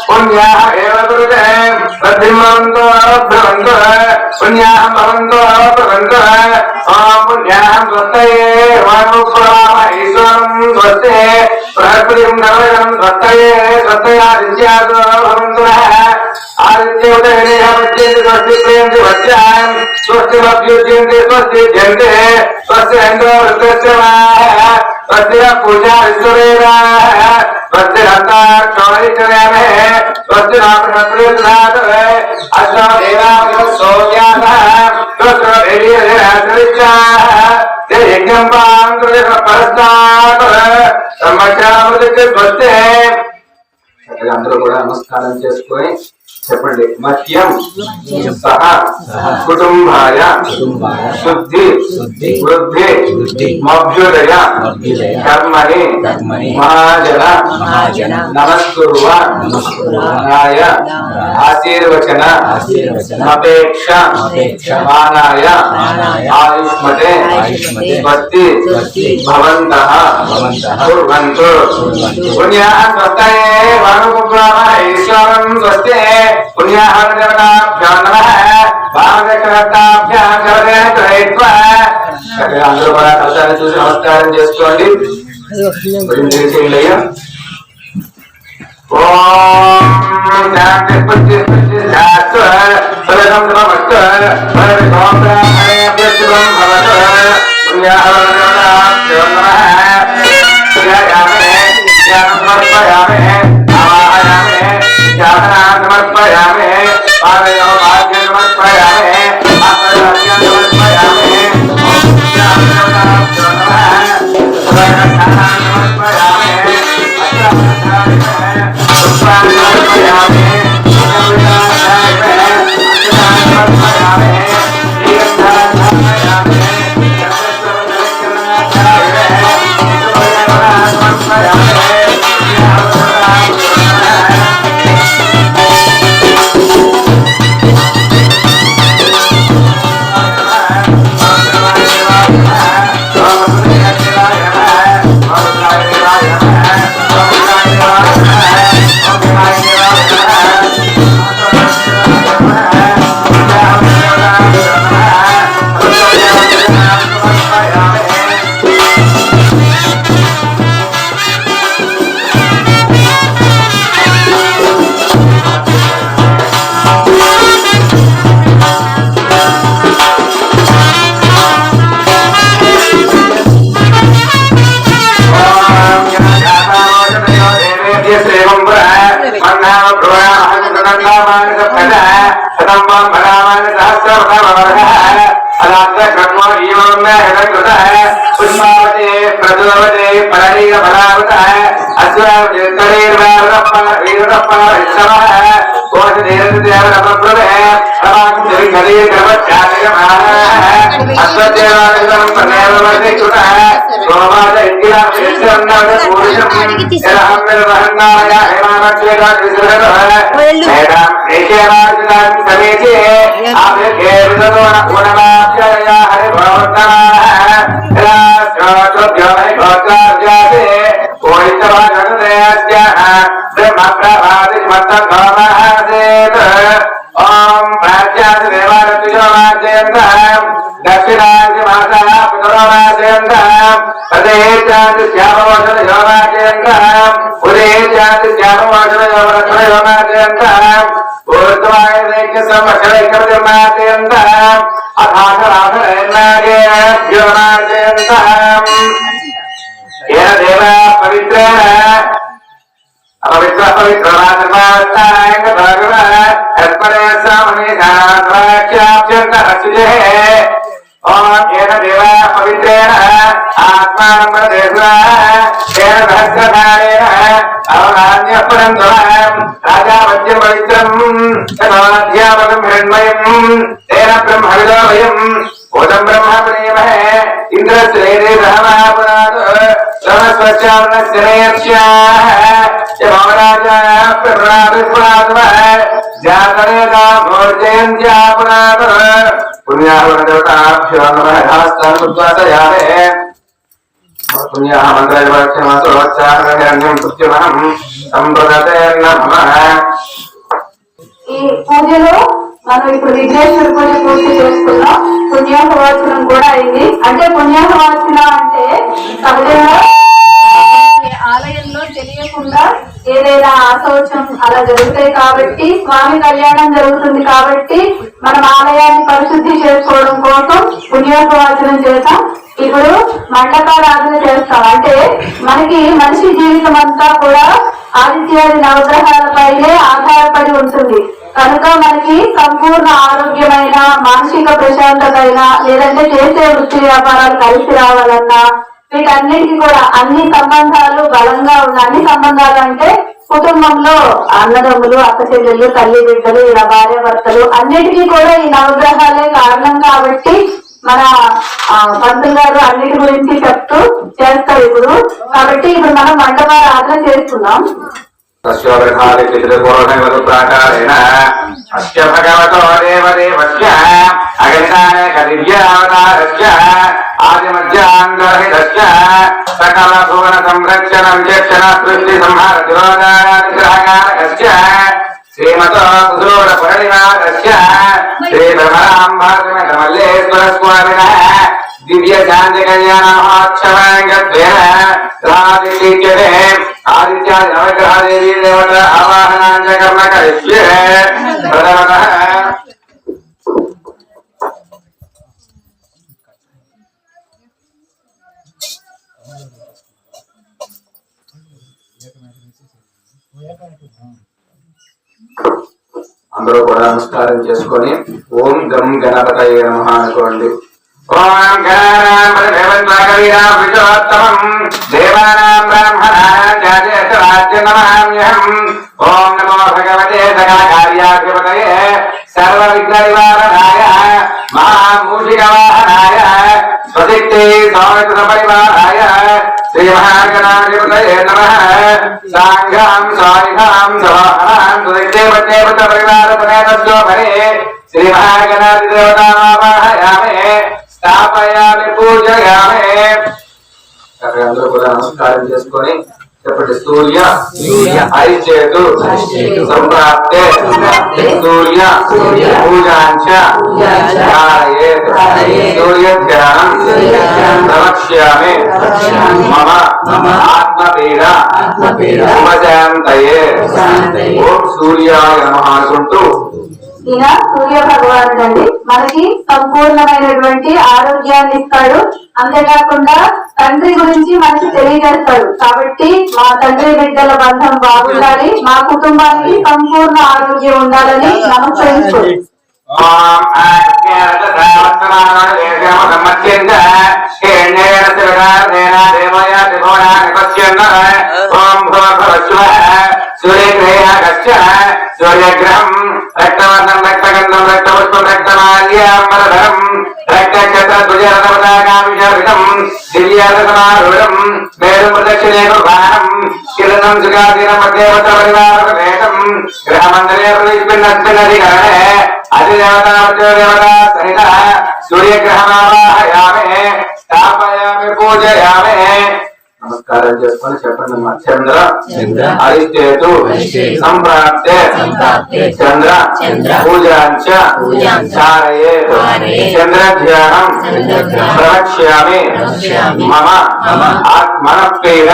पुण्यः एव कुरुते प्रद्युम्नन्तो भ्रवन्तो पुण्याः भवन्तो भ्रवन्तो ॐ पुण्याः स्वस्तये वायुप्रवाह ईश्वरं स्वस्ते बृहस्पतिं नवयं स्वस्तये स्वस्तयादित्यादो भवन्तु आदित्योदयनेहमत्यन्ति स्वस्ति प्रियन्ति वच्यां स्वस्तिमभ्युज्यन्ति स्वस्तिज्यन्ते स्वस्तिरेन्द्रो वृद्धस्य स्वस्ति पूजा विश्ववेदाः स्वस्तिरन्ताक्षोणिचर्यामे स्वस्ति नामशत्रुनाथवे अश्वो देवाभ्यो सोम्यासः स्वस्ति देवीरजराश्रविच्चाः ते यज्ञं पाङ्कृति परस्तात् संवत्सरामृतस्य स्वस्ते అందరూ కూడా నమస్కారం చేసుకొని చెప్పండి మత్యం సహ కుటుంబాయ శుద్ధి వృద్ధి మభ్యుదయ కర్మణి మహాజన నమస్కుర్వాయ ఆశీర్వచన అపేక్ష మానాయ ఆయుష్మతే స్వస్తి భవంతః కుర్వంతు పుణ్యః స్వస్తయే ఈశ్వరం స్వస్తి పుణ్యాహదేవతాభ్యో నమః భాగవతాభ్యాం కరదయత్వా అందరూ కూడా కలశాన్ని చూసి నమస్కారం చేసుకోండి. ఓం శాంతి పుష్టి శాస్త్ర సర్వం సమస్తు పరమేశ్వరం భవతు పుణ్యాహదేవతాభ్యో నమః ధ్యాయామి ధ్యానం సమర్పయామి ఆవాహయామి ధ్యానం సమర్పయామి పాదయో భాగ్యం సమర్పయామి ఆత్మరాజ్యం సమర్పయామి ఓం ధ్యానదేవతాభ్యో నమః సర్వజ్ఞానం సమర్పయామి అష్టమధ్యాయమే పుష్పాన్ని సమర్పయామి సమర్పయామి ఈ పూజలో మనం ఇప్పుడు విఘ్నేశ్వర పూజ పూర్తి చేసుకున్నాం. పుణ్యాహవాచనం కూడా అయింది. అంటే పుణ్యాహవాచన అంటే సహజంగా ఆలయంలో తెలియకుండా ఏదైనా ఆశోచం అలా జరుగుతాయి కాబట్టి, స్వామి కళ్యాణం జరుగుతుంది కాబట్టి మనం ఆలయాన్ని పరిశుద్ధి చేసుకోవడం కోసం పుణ్యాహవాచనం చేస్తాం. ఇప్పుడు మండపారాధన చేస్తాం. అంటే మనకి మనిషి జీవితం అంతా కూడా ఆదిత్యాది నవగ్రహాలపైనే ఆధారపడి ఉంటుంది. కనుక మనకి సంపూర్ణ ఆరోగ్యమైన, మానసిక ప్రశాంతత అయినా, లేదంటే చేసే వృత్తి వ్యాపారాలు కలిసి రావాలన్నా, వీటన్నిటికీ కూడా అన్ని సంబంధాలు బలంగా ఉన్న అన్ని సంబంధాలు అంటే కుటుంబంలో అన్నదమ్ములు, అక్క చెల్లెళ్ళు, తల్లి బిడ్డలు, ఇలా భార్య భర్తలు అన్నిటికీ కూడా ఈ నవగ్రహాలే కారణం. కాబట్టి మన పంతులు గారు అన్నిటి గురించి చెప్తూ చేస్తారు ఇప్పుడు. కాబట్టి ఇప్పుడు మనం మండపారాధన చేస్తున్నాం. ప్రాకారేణ అస్య భగవతో దేవదేవస్య అగణితానేక దివ్యావతారస్య ఆదిమధ్యాంగరహితస్య సకల భువన సంరక్షణ విచక్షణ సృష్టి సంహార దివాదారస్య శ్రీమతో కుదూర పురనివాసస్య శ్రీ బ్రహ్మరాంబామల్లేశ్వర స్వామిన దివ్య శాంతి కళ్యాణ మహోత్సవాంగత్వేన రాదిలీక్యతే ఆదిత్యాది నవగ్రహదేవీ దేవత ఆవాహనాంచ కర్మ కరిష్యే. ప్రథమతః అందరూ కూడా నమస్కారం చేసుకొని ఓం గం గణపతయే నమః అనుకోండి. ఓం గణానాం దేవానాం బ్రహ్మణానాం జ్యేష్ఠరాజ్యం ఓం నమో భగవతే సకలకార్యాధిపతయే సర్వ విఘ్న నివారణాయ మహామూషికవాహనాయ స్వదిక్తే సౌమిత్ర పరివారాయ శ్రీ మహాగణాధిపతయే నమః. సాంఘాం సాయుధాం సవాహనాం స్వదిక్తే పద్మేపత పరివార పునేతస్యోపరి శ్రీ మహాగణాధిదేవతామావాహయామి స్థాపయామి పూజయామి. అందరూ కూడా నమస్కారం చేసుకొని చెప్పండి. సూర్య ఐచేతు సంప్రాప్తే సూర్య పూజాంచ సూర్య ధ్యానం ప్రవక్ష్యామి మమ ఆత్మపీడ ఉపశాంతయే. ఓం సూర్యాయ నమః అనుకుంటూ ఈయన సూర్య భగవానుడు అండి. మనకి సంపూర్ణమైనటువంటి ఆరోగ్యాన్ని ఇస్తాడు. అంతేకాకుండా తండ్రి గురించి మనకి తెలియజేస్తాడు. కాబట్టి మా తండ్రి బిడ్డల బంధం బాగుండాలి, మా కుటుంబానికి సంపూర్ణ ఆరోగ్యం ఉండాలని నమస్కరించుకోండి. सूर्यग्रहम् रक्तवर्णम् रक्तगन्धम् रक्तपुष्पम् रक्तमाल्याम्बरधरम् रक्तक्षत्रध्वजरथपताकाभिषारितम् दिव्यारसमारूढम् मेरुम् प्रदक्षिणे कुर्वाणम् किरणम् सुखाधीनम् मध्येवतपरिवारसमेतम् गृहमन्दिरे प्रतिष्ठिन्नधिकरणे अधिदेवता मृत्युदेवता सहितः सूर्यग्रहमावाहयामे स्थापयामि पूजयामि नमस्कारं చేసుకొని చెప్పండి చంద్ర అరిష్టేతు సంప్రాప్తే చంద్ర పూజాంచ చారయేత్ చంద్రధ్యానం ప్రవక్ష్యామి మమ ఆత్మనఃపీడ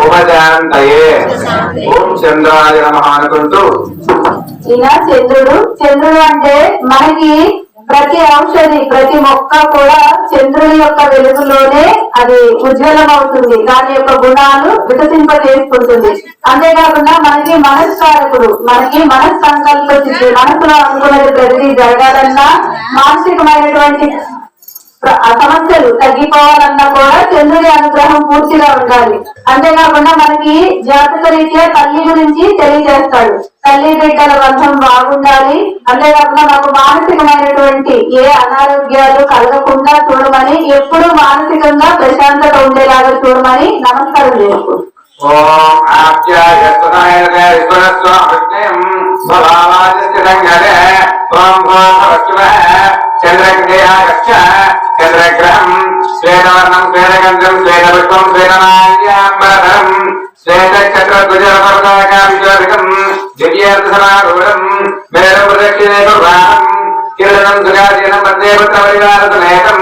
ఉపజాంతయే ఓం చంద్రాయ నమః అనుకుంటూ ఈయన చంద్రుడు అంటే మనకి ప్రతి ఔషధి ప్రతి మొక్క కూడా చంద్రుని యొక్క వెలుగులోనే అది ఉజ్వలం అవుతుంది, దాని యొక్క గుణాలు వికసింపజేసుకుంటుంది. అంతేకాకుండా మనకి మనస్కారకుడు, మనకి మనస్సంకల్ప సిద్ధి, మనసులో అనుకున్నది ప్రతిదీ జరగాలన్నా మానసికమైనటువంటి సమస్యలు తగ్గిపోవాలన్నా కూడా చంద్రుడి అనుగ్రహం పూర్తిగా ఉండాలి. అంతేకాకుండా మనకి జాతక రీత్యా తల్లి గురించి తెలియజేస్తాడు, తల్లి బిడ్డల బంధం బాగుండాలి. అంతేకాకుండా మాకు మానసికమైనటువంటి ఏ అనారోగ్యాలు కలగకుండా చూడమని, ఎప్పుడు మానసికంగా ప్రశాంతత ఉండేలాగా చూడమని నమస్కారం చేసుకుంటాం. ఓం చంద్రగ్రహ చంద్రగ్రహం శ్వేతవర్ణం శ్వేతగంధం శ్వేతపుష్పం శ్వేతమాల్యాంబరధరం శ్వేతక్షత్రధ్వజరథపతాకాభిషారితం దివ్యార్థసమారూఢం మేరుప్రదక్షిణే కుర్వాణం కిరణం సుఖాధీనం మధ్యేపుత్రపరివారసమేతం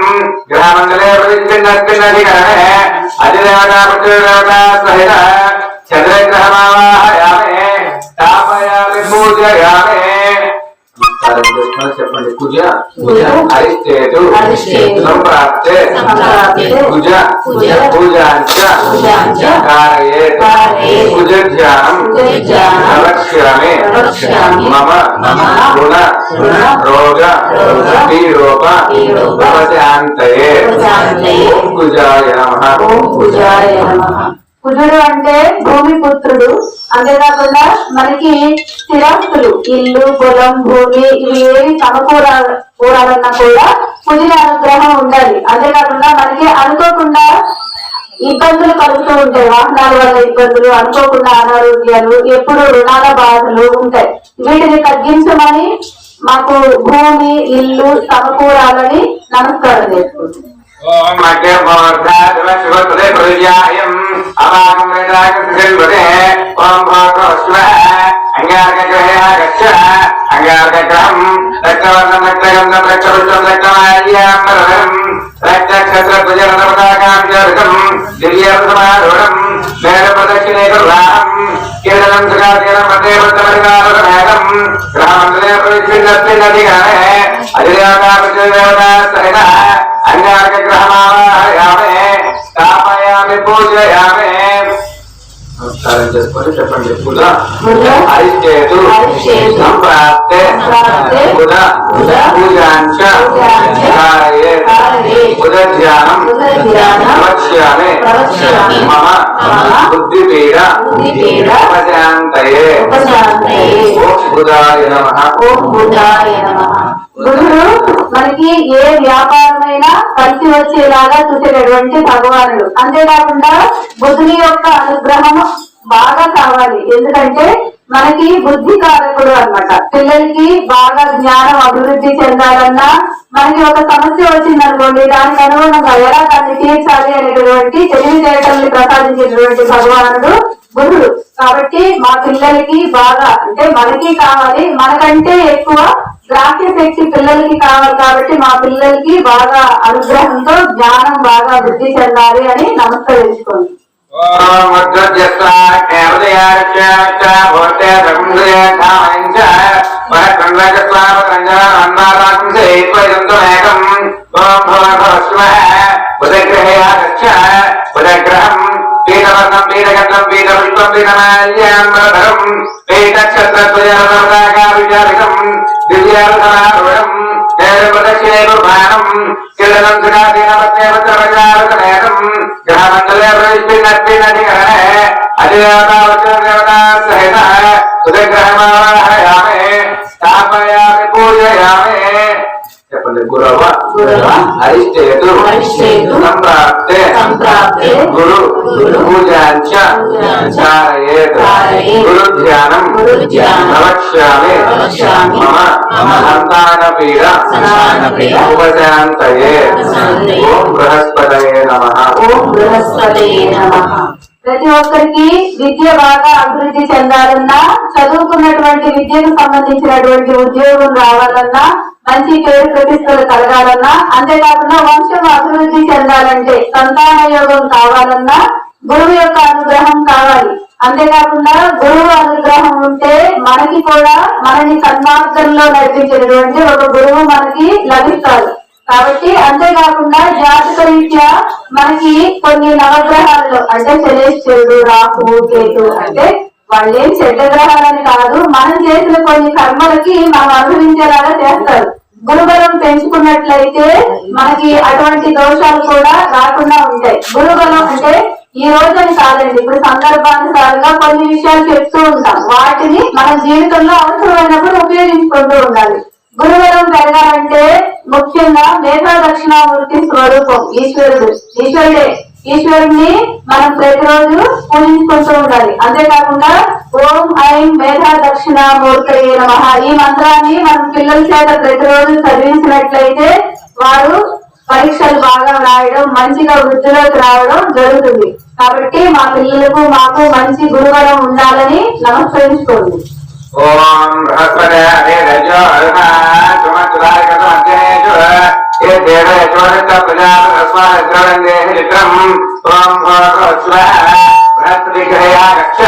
గృహమండలే ప్రతిష్ఠిన్నధికరణే అధిదేవతా మృత్యుదేవతా సహిత చంద్రగ్రహమావాహయామి స్థాపయామి పూజయామి చెప్పండి పూజ అరిష్టేతు సంప్రాప్తే పూజ పూజాంచ కారయేత్ పూజధ్యానం ప్రవక్ష్యామి మమ గుణ రోగ పీడోప ఉపశాంతయే ఓం పూజాయ నమః. కుజుడు అంటే భూమి పుత్రుడు. అంతేకాకుండా మనకి స్థిరాస్తులు, ఇల్లు పొలం భూమి ఇవి ఏవి సమకూరాలన్నా కూడా కుజుడి అనుగ్రహం ఉండాలి. అంతేకాకుండా మనకి అనుకోకుండా ఇబ్బందులు కలుగుతూ ఉంటాయి, వాహనాల వల్ల ఇబ్బందులు, అనుకోకుండా అనారోగ్యాలు, ఎప్పుడు రుణాల బాధలు ఉంటాయి. వీటిని తగ్గించమని మాకు భూమి ఇల్లు సమకూరాలని నమస్కారం చేసుకుంటాం. ఓం మధ్యమోర్ధాశివసుదే ప్రజాయం అమాగం వేదాగతే ఓం భోగోష్మ అంగారగ్రహ అంగారగ్రహం రక్తవర్ణం రక్తగంధం రక్తపుష్పం రక్తమాల్యాంబరధరం రక్తక్షత్రధ్వజరథపతాకాభిషారితం దివ్యార్థసమారూఢం మేరుప్రదక్షిణే కుర్వాణం కిరణం సుఖాధీనం మధ్యేపుత్రపరివారసమేతం గృహమండలే ప్రతిష్ఠిన్నధికరణే అధిదేవతా మృత్యుదేవతా సహిత అంగారగ్రహమావాహయామి స్థాపయామి పూజయామి. నమస్కారం చేసుకొని చెప్పండి పూజ అరిష్టేతు సంప్రాప్తే పూజ పూజాంచ కారయేత్ పూజధ్యానం ప్రవక్ష్యామి మమ బుద్ధిపీడ ఉపశాంతయే ఓం బుధాయ నమః. గురుడు మనకి ఏ వ్యాపారమైనా కలిసి వచ్చేలాగా చూసేటటువంటి భగవానుడు. అంతేకాకుండా బుద్ధుని యొక్క అనుగ్రహం బాగా కావాలి, ఎందుకంటే మనకి బుద్ధి కారకుడు అన్నమాట. పిల్లలకి బాగా జ్ఞానం అభివృద్ధి చెందాలన్నా, మనకి ఒక సమస్య వచ్చిందనుకోండి, దానికి అనుగుణంగా ఎలా దాన్ని తీర్చాలి అనేటువంటి తెలివితేటల్ని ప్రసాదించేటువంటి భగవానుడు గురుడు. కాబట్టి మా పిల్లలకి బాగా, అంటే మనకి కావాలి, మనకంటే ఎక్కువ గ్రాహ్య శక్తి పిల్లలకి కావాలి. కాబట్టి మా పిల్లలకి బాగా అనుగ్రహంతో జ్ఞానం బాగా వృద్ధి చెందాలి అని నమస్కరించుకోండి. పీఠవర్ణం పీఠగంధం పీఠపుష్పం పీఠమాల్యాంబరధరం పీఠక్షత్రధ్వజరథపతాకాభిషారితం దివ్యార్థసమారూఢం మేరుప్రదక్షిణే కుర్వాణం కిరణం సుఖాధీనం మధ్యేపుత్రపరివారసమేతం గృహమండలే ప్రతిష్ఠిన్నధికరణే అధిదేవతా మృత్యుదేవతా సహిత సుధగ్రహమావాహయామి గురవ అరిష్టేతు సంప్రాప్తే గురు పూజాంచ ధారయేత్ గురు ధ్యానం ప్రవక్ష్యామి మమ సంతానపీడ ఉపశాంతయే. ఓం బృహస్పతయే నమః. ఓం బృహస్పతయే నమః. ప్రతి ఒక్కరికి విద్య బాగా అభివృద్ధి చెందాలన్నా, చదువుకున్నటువంటి విద్యకు సంబంధించినటువంటి ఉద్యోగం రావాలన్నా, మంచి పేరు ప్రతిష్టలు కలగాలన్నా, అంతేకాకుండా వంశం అభివృద్ధి చెందాలంటే సంతాన యోగం కావాలన్నా గురువు యొక్క అనుగ్రహం కావాలి. అంతేకాకుండా గురువు అనుగ్రహం ఉంటే మనకి కూడా మనని సన్మార్గంలో నడిపించేటువంటి ఒక గురువు మనకి లభిస్తారు. కాబట్టి అంతేకాకుండా జాతక రీత్యా మనకి కొన్ని నవగ్రహాల్లో అంటే శనేశ్వరుడు, రాహు, కేతు అంటే వాళ్ళేం చెడ్డ గ్రహాలని కాదు, మనం చేసిన కొన్ని కర్మలకి మనం అనుభవించేలాగా చేస్తారు. గురుబలం పెంచుకున్నట్లయితే మనకి అటువంటి దోషాలు కూడా రాకుండా ఉంటాయి. గురుబలం అంటే ఈ రోజుని కాదండి, ఇప్పుడు సందర్భానుసారంగా కొన్ని విషయాలు చెప్తూ ఉంటాం, వాటిని మన జీవితంలో అవసరమైనప్పుడు ఉపయోగించుకుంటూ ఉండాలి. గురుబలం పెరగాలంటే ముఖ్యంగా మేధా దక్షిణామూర్తి స్వరూపం ఈశ్వరుడే. ఈశ్వరుణ్ణి మనం ప్రతిరోజు పూజించుకుంటూ ఉండాలి. అంతేకాకుండా ఓం ఐం మేధా దక్షిణామూర్తయే నమః ఈ మంత్రాన్ని మనం పిల్లల చేత ప్రతిరోజు చదివించినట్లయితే వారు పరీక్షలు బాగా రాయడం, మంచిగా వృద్ధిలోకి రావడం జరుగుతుంది. కాబట్టి మా పిల్లలకు మాకు మంచి గురుబలం ఉండాలని నమస్కరించుకోండి. ఓం బృహస్పతే రజో ये देव यशोदत्त प्रजापतिस्वाद्रवन्देहित्रम् ओम बृहस्पतिग्रहया रक्ष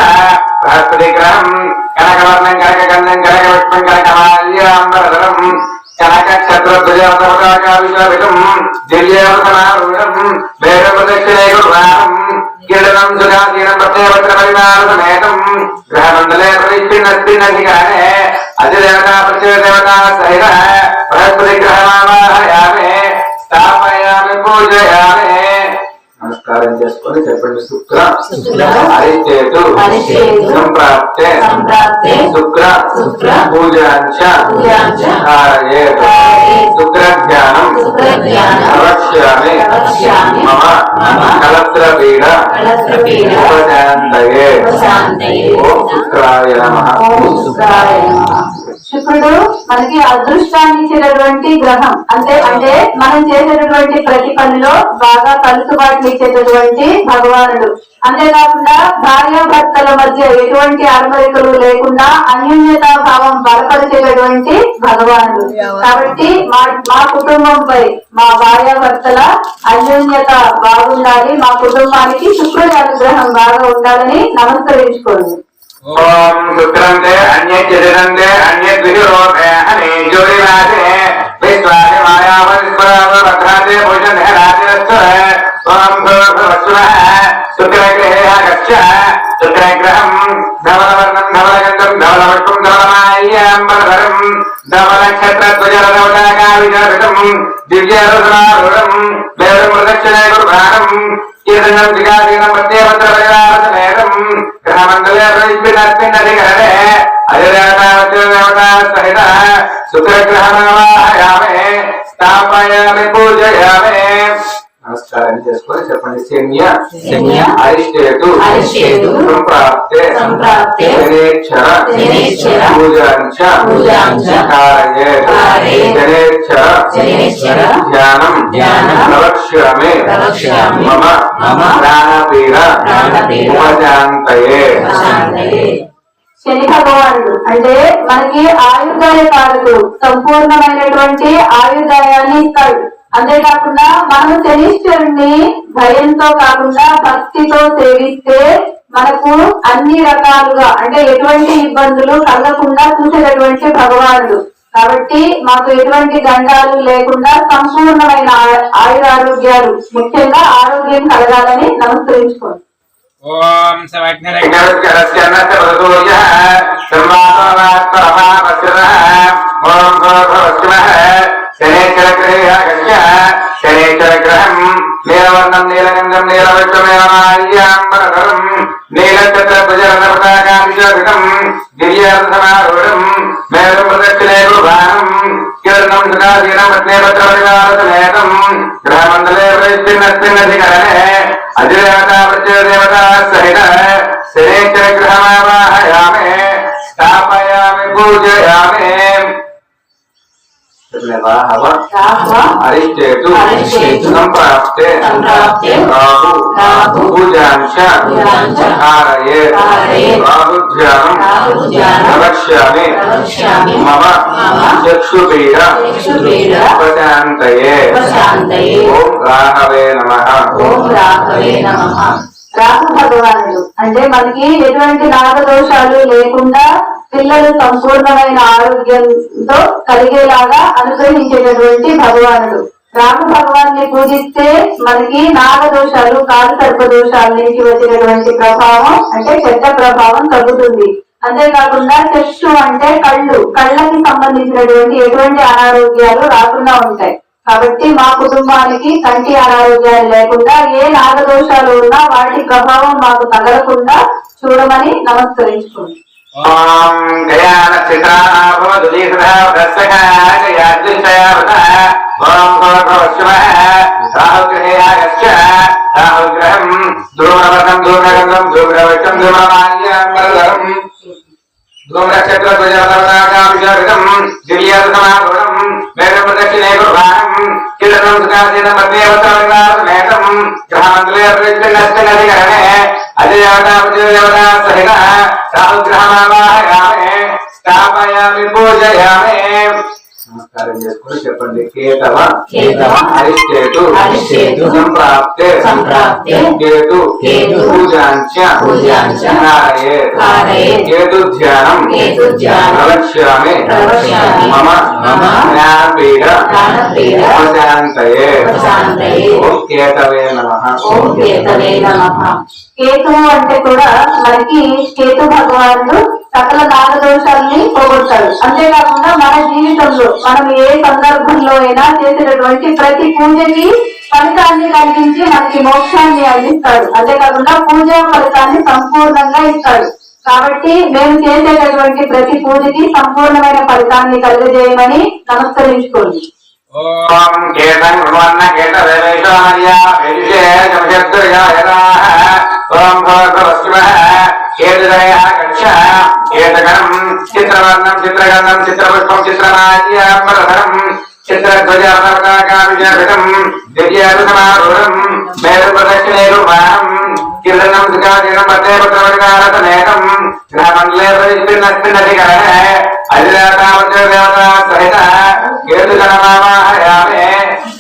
बृहस्पतिग्रहम् कनकवर्णं कनकगन्धं कनकपुष्पं कनकमाल्याम्बरधरम् कनकक्षत्रध्वजवतपताकाभिशोभितम् दिव्यवसनारूढम् वेदप्रदक्षिणैकुर्वाणम् कीर्तनं सुजातीनं प्रत्ययपत्रपरिवारसमेतम् ग्रहमण्डले प्रतिष्ठिनस्तिनधिकारे अधिदेवता प्रत्ययदेवता सहित बृहस्पतिग्रहमावाहयामि स्थापयामि पूजयामि. నమస్కారం చేసుకొని చెప్పండి. శుక్ర అరిష్టేతు సంప్రాప్తే శుక్ర పూజాంచ ధారయేత్ శుక్ర ధ్యానం ప్రవక్ష్యామి మమ కలత్రపీడ ఉపశాంతయే. ఓం శుక్రాయ నమః. శుక్రుడు మనకి అదృష్టాన్ని ఇచ్చేటటువంటి గ్రహం. అంటే మనం చేసేటటువంటి ప్రతి పనిలో బాగా కలుసుబాట్లు ఇచ్చేటటువంటి భగవానుడు. అంతేకాకుండా భార్యాభర్తల మధ్య ఎటువంటి అరమరికలు లేకుండా అన్యోన్యతా భావం బలపరిచేటటువంటి భగవానుడు. కాబట్టి మా కుటుంబంపై మా భార్యాభర్తల అన్యోన్యత బాగుండాలి, మా కుటుంబానికి శుక్రుడి అనుగ్రహం బాగా ఉండాలని నమస్కరించుకోండి. ఓం శుక్రంతే అన్యచిరంతే అన్యద్విరోధే హని జ్యోతిరాజే విశ్వాసే మాయావస్వరావభద్రాతే భుజనే రాజరస్వ ఓం భూర్భువస్వః శుక్రగ్రహే గచ్చ శుక్రగ్రహం ధవలవర్ణం ధవలగంధం ధవలపుష్పం ధవలమాల్యాంబరధరం ధవలక్షత్రధ్వజరథోదాకావిజావితం దివ్యరథనారూఢం వేదమృదక్షిణే గురుభానం कीर्तनं विगादीनं प्रत्ययपत्रपरिवारसमेतं ग्रहमण्डले प्रतिष्ठिनस्मिन्नधिकरणे अधिदेवता सहित शुक्रग्रहमावाहयामि स्थापयामि पूजयामि. నమస్కారం చేసుకొని చెప్పండి. శన్య అరిష్టేతు సంప్రాప్తే శనేశ్వర పూజాంచ ధారయేత్ శనేశ్వర ధ్యానం ప్రవక్ష్యామి మమ ప్రాణపీడ ఉపశాంతయే. శని భగవానుడు అంటే మనకి ఆయుర్దాయ కారకుడు, సంపూర్ణమైనటువంటి ఆయుర్దాయాన్ని ఇస్తాడు. అంతేకాకుండా మనం శనీశ్వరుణ్ణి భయంతో కాకుండా భక్తితో సేవిస్తే మనకు అన్ని రకాలుగా అంటే ఎటువంటి ఇబ్బందులు కలగకుండా చూసేటటువంటి భగవానుడు. కాబట్టి మాకు ఎటువంటి గండాలు లేకుండా సంపూర్ణమైన ఆయురారోగ్యాలు, ముఖ్యంగా ఆరోగ్యం కలగాలని నమస్కరించుకోండి. ఓం శనేశ్వరగ్రహం నీలవర్ణం నీలగంధం నీలవృక్షమేవమాల్యాంబరధరం నీలఛత్రధ్వజరథపతాకాభిశోభితం దివ్యరథనారూఢం మేరు ప్రదక్షిణే గురుభానం कीर्तनं గ్రహమండలే ప్రతిష్ఠిన్నధికరణే అధిదేవత ప్రత్యేదేవత సహిత శనేశ్వర గ్రహమావాహయామే స్థాపయామి పూజయామి. అరిష్టేతు సంప్రాప్తే రాహు పూజాంశ ధారయేత్ రాహుధ్యానం ప్రవక్ష్యామి మమ చక్షుపీడ ప్రశాంతయే. ఓం రాహవే నమః. రాహు భగవానుడు అంటే మనకి ఎటువంటి నాగదోషాలు లేకుండా పిల్లలు సంపూర్ణమైన ఆరోగ్యంతో కలిగేలాగా అనుగ్రహించేటటువంటి భగవానుడు. రాహు భగవాన్ని పూజిస్తే మనకి నాగదోషాలు కాలు సర్ప దోషాల నుంచి వచ్చినటువంటి ప్రభావం అంటే చెడ్డ ప్రభావం తగ్గుతుంది. అంతేకాకుండా చక్షు అంటే కళ్ళకి సంబంధించినటువంటి ఎటువంటి అనారోగ్యాలు రాకుండా ఉంటాయి. కాబట్టి మా కుటుంబానికి కంటి అనారోగ్యాలు లేకుండా ఏ నాగదోషాలు ఉన్నా వాటి ప్రభావం మాకు తగలకుండా చూడమని నమస్కరించుకుంటాం. రాహుగ్రహం ధ్రువనవరం ధ్రువనగంధం ధ్రువరవచం ధ్రువమాల్యం ధ్రువనక్షత్రధ్వజాభిషేకం దివ్యాసమారుణం వేదం ప్రదక్షిణే గురువారం కిరణం సుఖాసీనం మధ్యేవతమేతం గ్రహమండలే ప్రతిష్ఠిన్నధికరణే అధిదేవతా ప్రతిదేవతా సహిత రాహుగ్రహమావాహయామి స్థాపయామి పూజయామి. నమస్కారం చేసుకుని చెప్పండి. కేతవ అరిష్టేతు సంప్రాప్తే కేతు పూజాంచ కేతుధ్యానం ప్రవక్ష్యామి మమ జ్ఞానపీడ ప్రశాంతయే. ఓం కేతవే నమః. కేతువు అంటే కూడా మనకి కేతు భగవానుడు సకల నాగదోషాలని పోగొడతాడు. అంతేకాకుండా మన జీవితంలో మనం ఏ సందర్భంలో అయినా చేసేటటువంటి ప్రతి పూజకి ఫలితాన్ని కలిగించి మనకి మోక్షాన్ని అందిస్తాడు. అంతేకాకుండా పూజా ఫలితాన్ని సంపూర్ణంగా ఇస్తాడు. కాబట్టి మేము చేసేటటువంటి ప్రతి పూజకి సంపూర్ణమైన ఫలితాన్ని కలుగజేయమని నమస్కరించుకోండి. ఓం కేతం కృణ్వన్న కేతవేషామర్యా వేదిషే జమశత్రుయాయదాః ఓం భవస్వః కేతుదయః కక్ష కేతగణం చిత్రవర్ణం చిత్రగంధం చిత్రపుష్పం చిత్రమాల్యామరధరం చిత్రధ్వజాపతాకాభిషేకం దివ్యాసమారూఢం మేరు ప్రదక్షిణే గురువారం కిరణం సుఖాసీనం మధ్యేవతమేకం గ్రహమండలే ప్రతిష్ఠిన్నధికరణే అధిదేవతా ప్రత్యేదేవతా సహిత కేతుగణమావాహయామి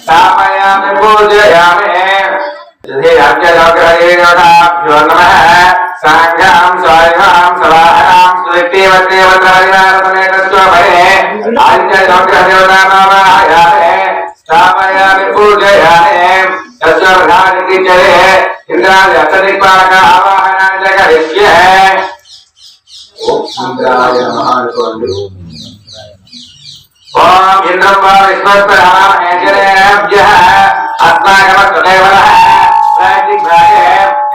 స్థాపయామి పూజయామి. అభ్యో నమః సాంఘాం స్వాయువాం సవాహనాం సువిత్యేవతేవతమేకస్వభయే ఆదిత్యదేవతామావాహయామి స్థాపయామి పూజయామి. తస్వర్ధానికిచరే ఇంద్రాది అష్టదిక్పాలక ఆవాహనాంచ కరిష్యే. ఓం ఇంద్రాయ నమః అనుకోండి. ఓం ఇంద్రం వా విశ్వస్పరామేశ్వరేభ్యః అస్మాకమస్తదేవనః ప్రాతిగ్భాగే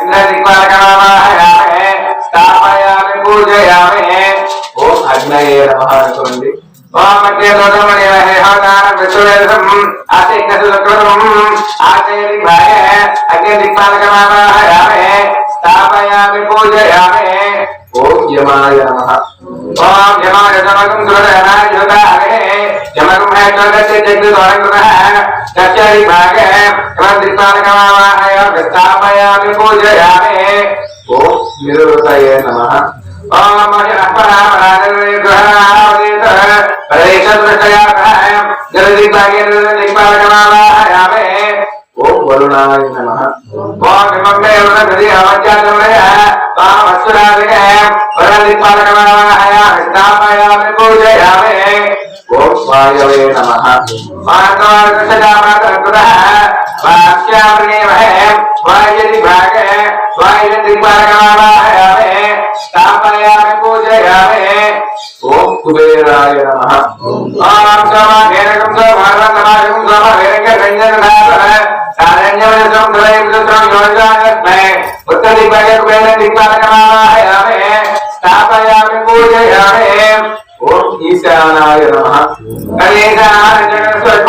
ఇంద్రదిక్పాలకమావాహయామి స్థాపయామి పూజయామి. ఓం అగ్నయే నమః అనుకోండి. ఓం అగ్నిదోషమణివహేహోదానం విశ్వవేదం ఆసైకసుకృతం ఆసైదిగ్భాగే అగ్నిదిక్పాలకమావాహయామి స్థాపయామి పూజయామి. ఓం యమాయ నమః. ఓం యమాయ సమకం దురదనాయుధారే యమకం హేత్వగస్య జగ్దుదోరంగుణః దక్షదిగ్భాగే యమదిక్పాలకమావాహయామి స్థాపయామి పూజయామి. ఓం నిరుతయే నమః. ఓం మహిళపరామరాజగ్రహణావదేత పరేషదృష్టయాగ్రహం జలదిగ్భాగే దిక్పాలకమావాహయామి. ఓం వరుణాయ నమః. ఓం విమంబే వరుణగది అవజ్ఞాతమయ వామస్సురాదికే వరదిక్పాలకమావాహయామి స్థాపయామి పూజయామి. ఓం వాయవే నమః. మార్గమార్గశజామాతరకృతః వాక్యామృగేమహే వాయుదిగ్భాగే వాయుదిక్పాలకమావాహయామి స్థాపయామి పూజయామి. ఓం కుబేరాయ నమః. ఓం సోమేరకం సోమార్గమార్గం సోమవేరకరంజననాథః సారణ్యవనసం ధరైపుత్రం యోజానస్మై ఉత్తరదిగ్భాగే కుబేరదిక్పాలకమావాహయామి స్థాపయామి పూజయామి. ఓం ఈశానాయ నమః. కలేశాన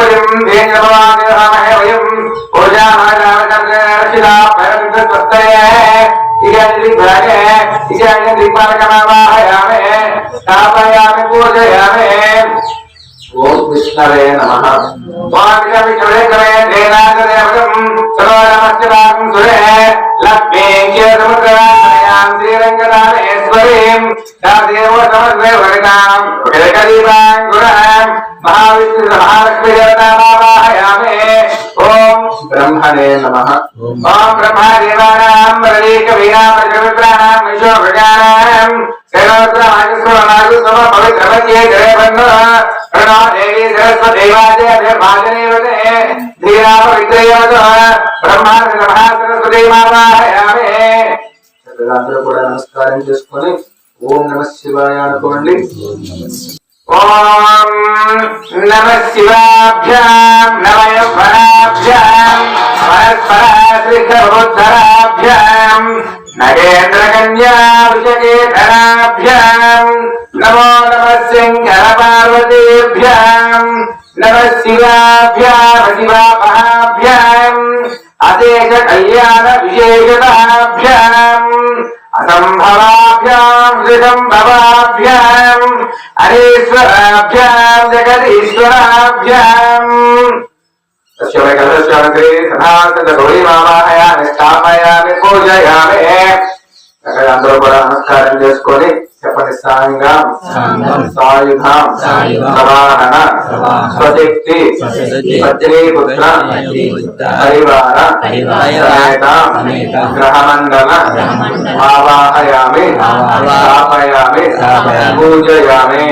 वयं देववादेवामहे वयं पूजामहारामचन्द्रशिला परन्तस्तये इजादिग्भागे इजादिग्पालकमावाहयामे स्थापयामि पूजयामि ओम विष्णवे नमः ओम विष्णवे करे देनादेवं सर्वनमस्तां सुरे लक्ष्मी के समुद्रायां श्रीरंगदानेश्वरीं दादेव समग्रे वरदां कलिकां गुणां महाविष्णु महालक्ष्मी देवतामावाहयामि ओम ब्रह्मणे नमः ओम ब्रह्मदेवानां वरदीकवीनां प्रजवित्राणां विश्वभृगानां सेनोत्रामागस्वनागु सम पवित्रवत्ये जयवन्नो प्रणो देवी सरस्वती वाजे भाजनेवते धीरापवित्रयवतो ब्रह्मा नमः सरस्वती मावाहयामि అందరూ కూడా నమస్కారం చేసుకొని ఓం నమః శివాయ అనుకోండి ఓం నమః శివాభ్యాం నమః వరాభ్యాం పరస్పరాశ్రితబుద్ధరాభ్యాం నరేంద్ర కన్యా వృషకేతనాభ్యాం నమో నమః శంకర పార్వతీభ్యాం నమః శివాభ్యాం శివాభాభ్యాం అదేశ కళ్యాణ విశేషతాభ్యాం असंभवाभ्यां ऋषंभवाभ्यां हरीश्वराभ्यां जगदीश्वराभ्यां तस्यवैकलस्यवग्रे सदासदगौरीमावाहयामि स्थापयामि पूजयामि అందరూ కూడా నమస్కారం చేసుకొని చెప్పండి సాంగం సాయుధం సవాహన స్వశక్తి పత్నీపుత్ర పరివార సమేత గ్రహమండల ఆవాహయామి స్థాపయామి పూజయామి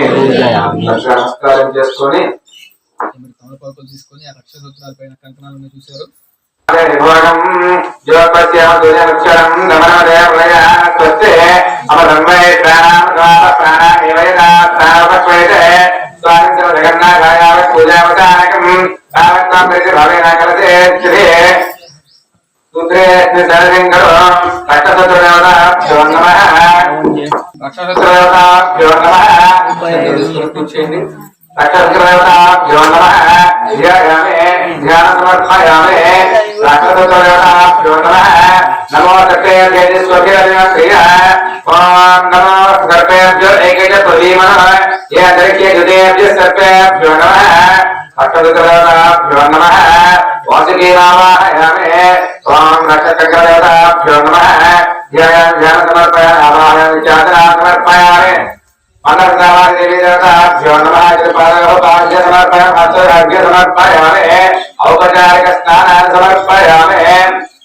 నమస్కారం చేసుకొని తమలపాకులు తీసుకొని ఆ రక్ష సూత్రాల పైన కంకణాలను చూశారు. నిర్వాణం జ్యోపస్యాం దుర్యక్షరం గమనోదయమయ స్వస్తే అమరన్వయ ప్రాణేవైనా ప్రాణపక్వైతే స్వామించవ జగన్నాథాయావ పూజావతానకం తావత్వం ప్రతి భవేన కలతే శ్రీ సూత్రే సరసింగరో రక్షసూత్రదేవతాభ్యో నమః రక్షసూత్రదేవతాభ్యో నమః కూర్చోండి రక్షసూత్రదేవతాభ్యో నమః ధ్యాయామి ధ్యాన సమర్పయామి రక్షసూత్రదేవతాభ్యో నమః నమో సత్యేజస్వభ్యో క్రియ ఓం నమో సర్పేభ్యో ఏకైక ప్రదీమనః ఏ అంతరిక్షే జ్యోతిభ్యో సర్పేభ్యో నమః రక్షసూత్రదేవతాభ్యో నమః వాసుకీమావాహయామి ఓం రక్షసూత్రదేవతాభ్యో నమః ధ్యాయామి ధ్యాన సమర్పయామి ఆవాహయామి చాదన సమర్పయామి मनर्दावादि देवी देवताभ्यो नमः कृपादयो पाद्य समर्पयामि हस्तराज्य समर्पयामि औपचारिक स्नानानि समर्पयामि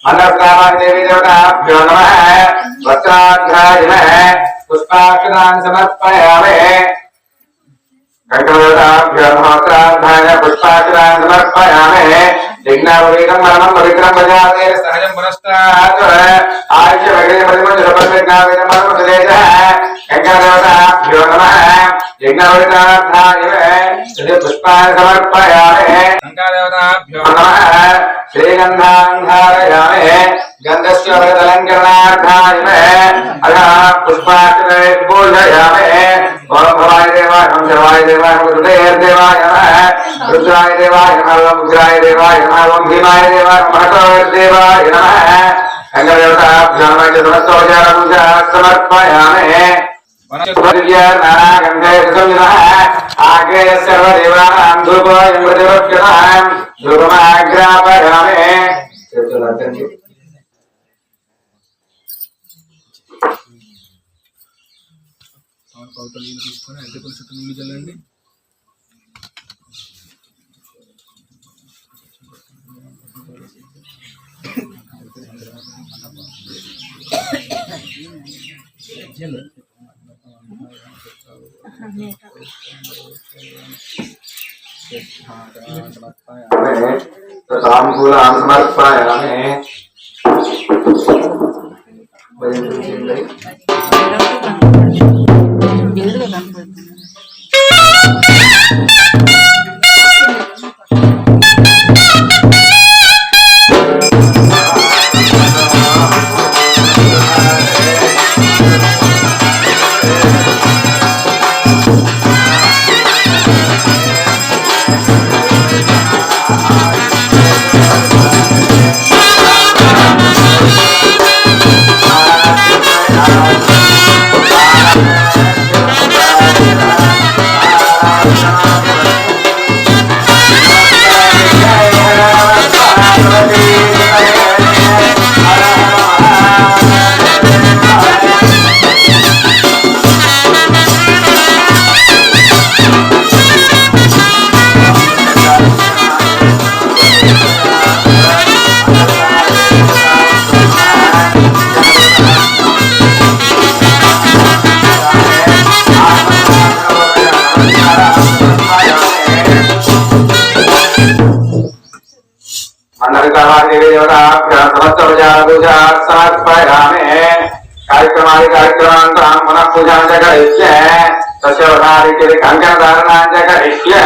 मनर्दावादि देवी देवताभ्यो नमः वस्त्राघ्रायिनः पुष्पाक्षतानि समर्पयामि कंकणदेवताभ्यो नमः वस्त्राघ्रायिनः पुष्पाक्षतानि समर्पयामि यज्ञाववेदं मरणं पवित्रं भजाते सहजं पुनस्तात् आयुष्य वगैरे प्रतिमञ्जुरपरिज्ञावेदं मरणं सुदेशः कंकणदेवताभ्यो नमः यज्ञाववेदार्थाय पुष्पाणि समर्पयामि కంకాదేవతాభ్యో नमः श्रीगन्धान्धारयामि गन्धस्य वरदलङ्करणार्थाय अधः पुष्पाक्षरे पूजयामि ओम भवाय देवाय नमः सर्वाय देवाय नमः हृदयदेवाय नमः रुद्राय देवाय नमः उग्राय देवाय नमः ओम भीमाय देवाय नमः महतोदेवाय नमः कंकणदेवताभ्यो नमः समस्तोपचार पूजा समर्पयामि आगे सर्वदेवानां धूपोऽयं धूपमाग्रापयामि తమలపాకులు నీళ్ళు తీసుకొని అరటిపళ్ళు చుట్టూ నీళ్ళు చల్లండి. ताम्बूलान् समर्पयामि సమస్త పూజా సమర్పయామి కార్యక్రమాంతం పునః పూజాం చ కరిష్యే సస్యవధారికి కంకణధారణాం చ కరిష్యే.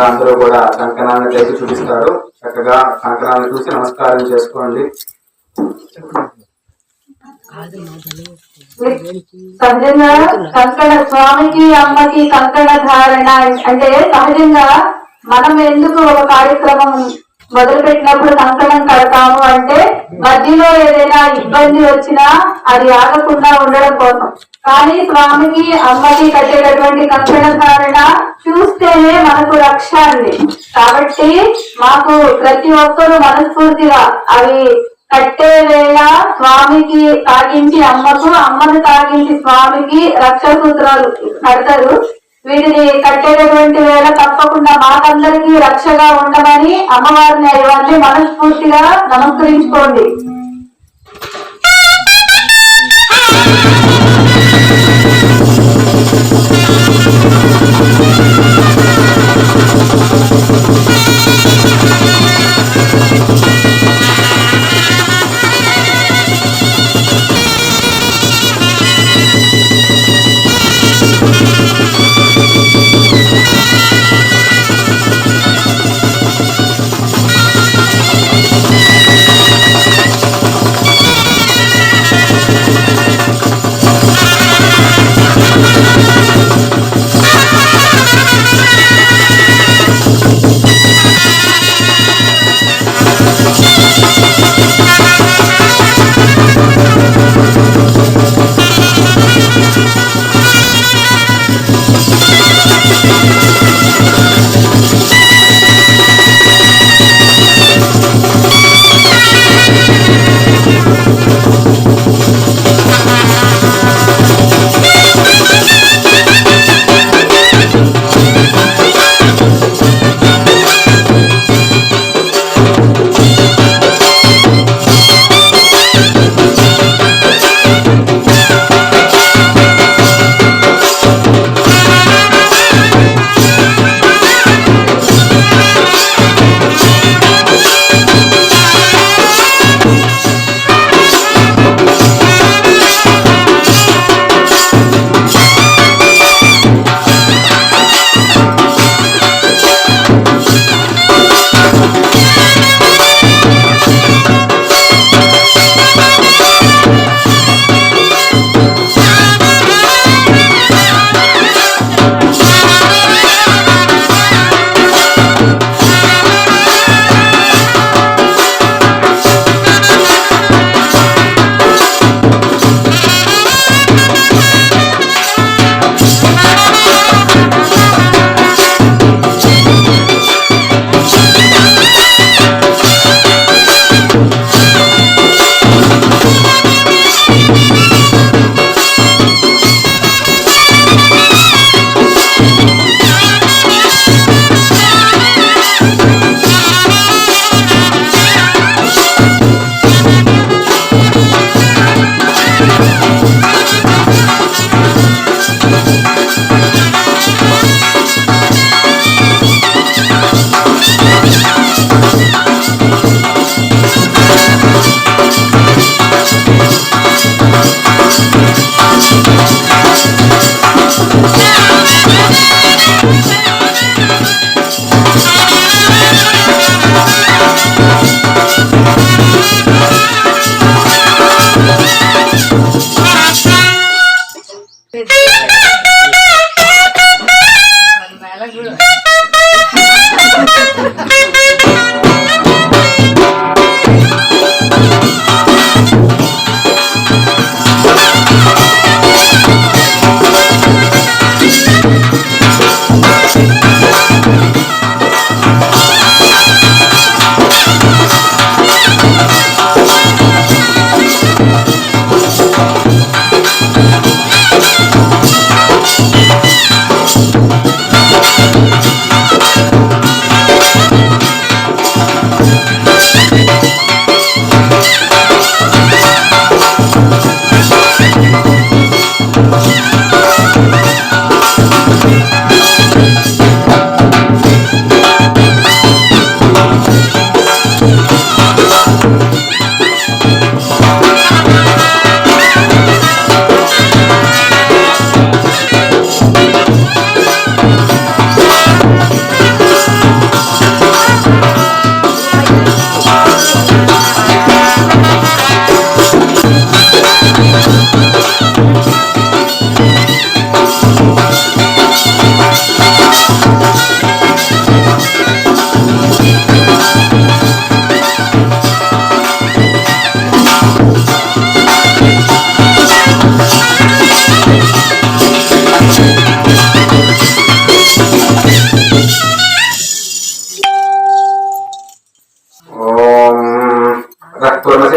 అందరూ కూడా కంకణాన్ని చేసి చూపిస్తారు. చక్కగా కంకణాన్ని చూసి నమస్కారం చేసుకోండి. సహజంగా కంకణ స్వామికి అమ్మకి కంకణ ధారణ అంటే సహజంగా మనం ఎందుకు ఒక కార్యక్రమం మొదలు పెట్టినప్పుడు కంకణం కడతాము అంటే మధ్యలో ఏదైనా ఇబ్బంది వచ్చినా అది ఆగకుండా ఉండడం కోసం. కానీ స్వామికి అమ్మకి కట్టేటటువంటి కంకణ ధారణ చూస్తేనే మనకు రక్ష అండి. కాబట్టి మాకు ప్రతి ఒక్కరూ మనస్ఫూర్తిగా అవి కట్టే వేళ స్వామికి తాగించి అమ్మకు, అమ్మను తాగించి స్వామికి రక్ష సూత్రాలు కడతారు. వీటిని కట్టేటటువంటి వేళ తప్పకుండా మాకందరికీ రక్షగా ఉండమని అమ్మవారిని అయ్యవారిని మనస్ఫూర్తిగా నమస్కరించుకోండి.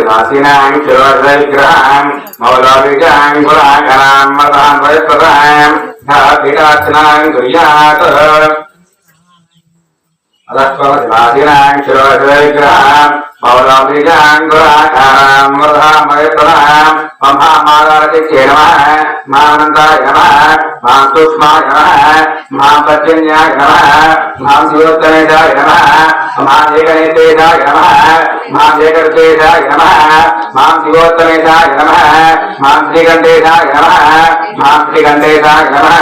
విలాసినాం శిరోగ్రహాం మౌలవిజాం గుణాకరాం మతాం వైప్రదాం పీఠార్చనాం కుర్యాత్ విలాసినాం శిరోగ్రహాం మౌలవిజాం గుణాకరాం మతాం వైప్రదాం మహామాదారతికే నమః మానందాయ నమః మాం సూక్ష్మాయ నమః మాం పర్జన్యాయ నమః మాం శివోత్తమేజాయ నమః మాం ఏకనేతేజాయ నమః మాం ఏకర్తేజాయ నమః మాం శివోత్తమేజాయ నమః మాం శ్రీకంఠేజాయ నమః మాం శ్రీకంఠేజాయ నమః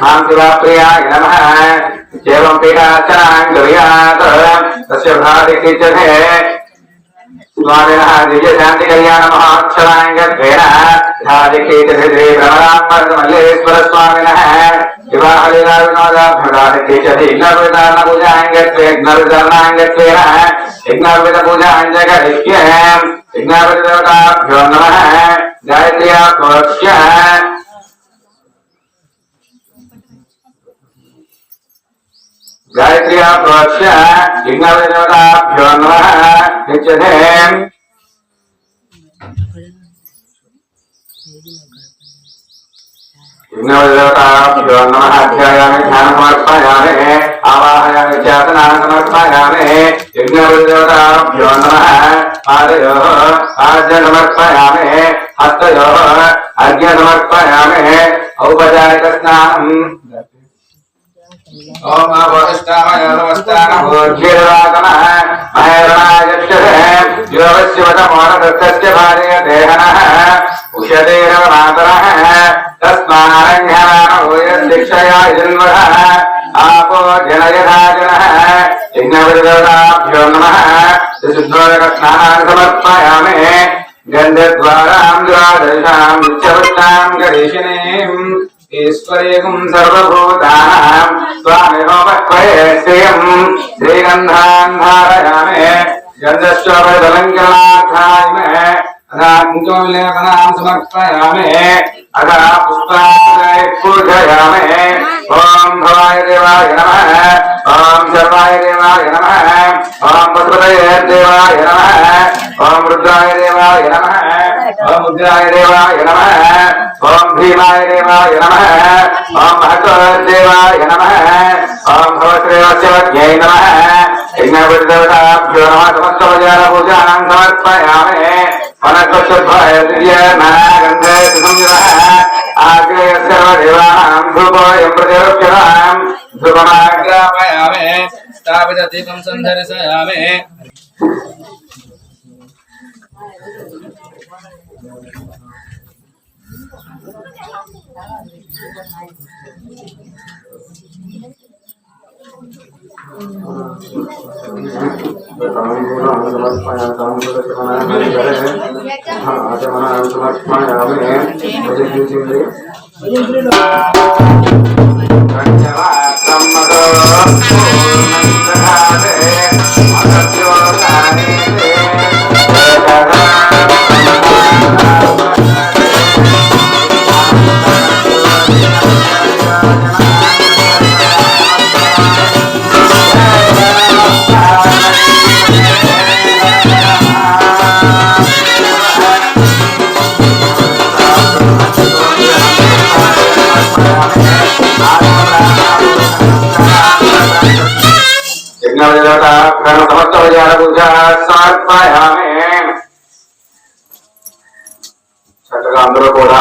మాం శివప్రియాయ నమః ఏవం పీఠార్చనాం కుర్యాత్ తస్య భాదికిచ్చతే स्वामिनः दिव्य शांति कल्याण महोत्सवांगत्वेन धादिकीचते ब्रह्मरामल्लेश्वर स्वामिनः विवाह लीला विनोदाभ्युदादिकीचते यज्ञविधान पूजांगत्वे यज्ञविधानांगत्वेन यज्ञविध पूजांजगरिष्ये यज्ञविध देवताभ्यो नमः गायत्र्या प्रोक्ष्य गायत्र्या प्रोक्ष्य यज्ञविध देवताभ्यो नमः नित्यते यज्ञविदेवताभ्यो नमः अध्यायामि ध्यानमर्पयामि आवाहयामि चेतनान् समर्पयामि यज्ञविदेवताभ्यो नमः पादयोः आर्घ्यमर्पयामि हस्तयोः अर्घ्यमर्पयामि औपचारिकस्नानम् ओम वसिष्ठाय नमस्तानमूर्तिर्वाकमः महेरणायक्षते योगस्यवतमोनदत्तस्य भार्यदेहनः उषतेरवमातरः तस्मारण्यमानभूयशिक्षया जन्मः आपो जनयधाजनः यज्ञविदेवताभ्यो नमः शुद्धोदकस्नानान् समर्पयामि गन्धद्वारां द्वादशां नित्यवृत्तां गरीषिणीम् ईश्वरीकं सर्वभूतानां स्वामिहोमत्वये श्रियं श्रीगन्धान् धारयामि गन्धश्चोपदलङ्करणार्थाय अदाङ्गोलेपनां समर्पयामि अदा पुष्पाणि पूजयामि ॐ भवाय देवाय नमः ॐ सर्वाय देवाय नमः ॐ पशुपतये देवाय नमः ॐ रुद्राय देवाय नमः ॐ उग्राय देवाय नमः ॐ भीमाय देवाय नमः ॐ महत्वदेवाय नमः ॐ भवश्रेयस्यवद्यै नमः यज्ञविदेवताभ्यो नमः समस्तवजानपूजानां समर्पयामि वनस्पतिभ्यः दिव्यनागन्धे सुसंयुतः आग्रेय सर्वदेवानां धूपोऽयं प्रतिरुच्यतां धूपमाग्रापयामि स्थापितदीपं सन्दर्शयामि చక్కగా అందరూ కూడా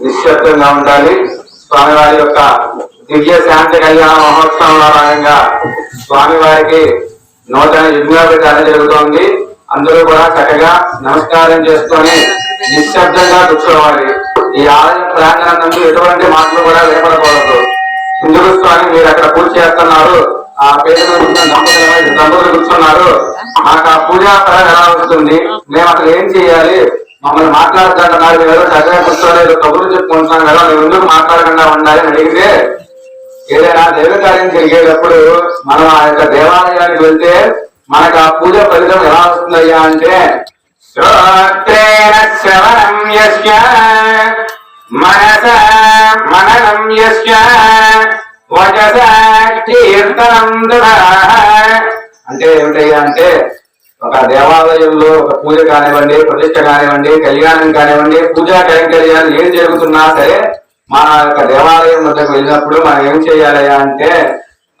నిశ్శబ్దంగా ఉండాలి. స్వామివారి యొక్క దివ్య శాంతి కళ్యాణ మహోత్సవంలో భాగంగా స్వామివారికి నూతన యజ్ఞోపచారం జరుగుతోంది. అందరూ కూడా చక్కగా నమస్కారం చేసుకొని నిశ్శబ్దంగా కూర్చోవాలి. ఈ ఆలయ ప్రాంగణం నుండి ఎటువంటి మాటలు కూడా వినపడకూడదు. హిందువు స్వామి మీరు అక్కడ పూజ చేస్తున్నారు, ఆ పేరు దంపతులు కూర్చున్నారు, మాకు ఆ పూజా ఫలం ఎలా వస్తుంది, మేము అసలు ఏం చేయాలి, మమ్మల్ని మాట్లాడుతున్నారు, మీరు ఏదో చక్కగా కూర్చోలేదు కబుర్లు చెప్పుకుంటున్నాం కదా, మేము ఎందుకు మాట్లాడకుండా ఉండాలి అని అడిగితే, ఏదైనా దైవ కార్యం జరిగేటప్పుడు మనం ఆ యొక్క దేవాలయానికి వెళ్తే మనకు ఆ పూజ ఫలితం ఎలా వస్తుందయ్యా అంటే, శ్రోత్రేణ శ్రవణం యస్య మనస మననం యస్య వచస కీర్తనం దృఢః. అంటే ఏమిటయ్యా అంటే, ఒక దేవాలయంలో ఒక పూజ కానివ్వండి, ప్రతిష్ట కానివ్వండి, కళ్యాణం కానివ్వండి, పూజా కైంకర్యాలు ఏం జరుగుతున్నా సరే మన యొక్క దేవాలయం వద్దకు వెళ్ళినప్పుడు మనం ఏం చేయాలి అంటే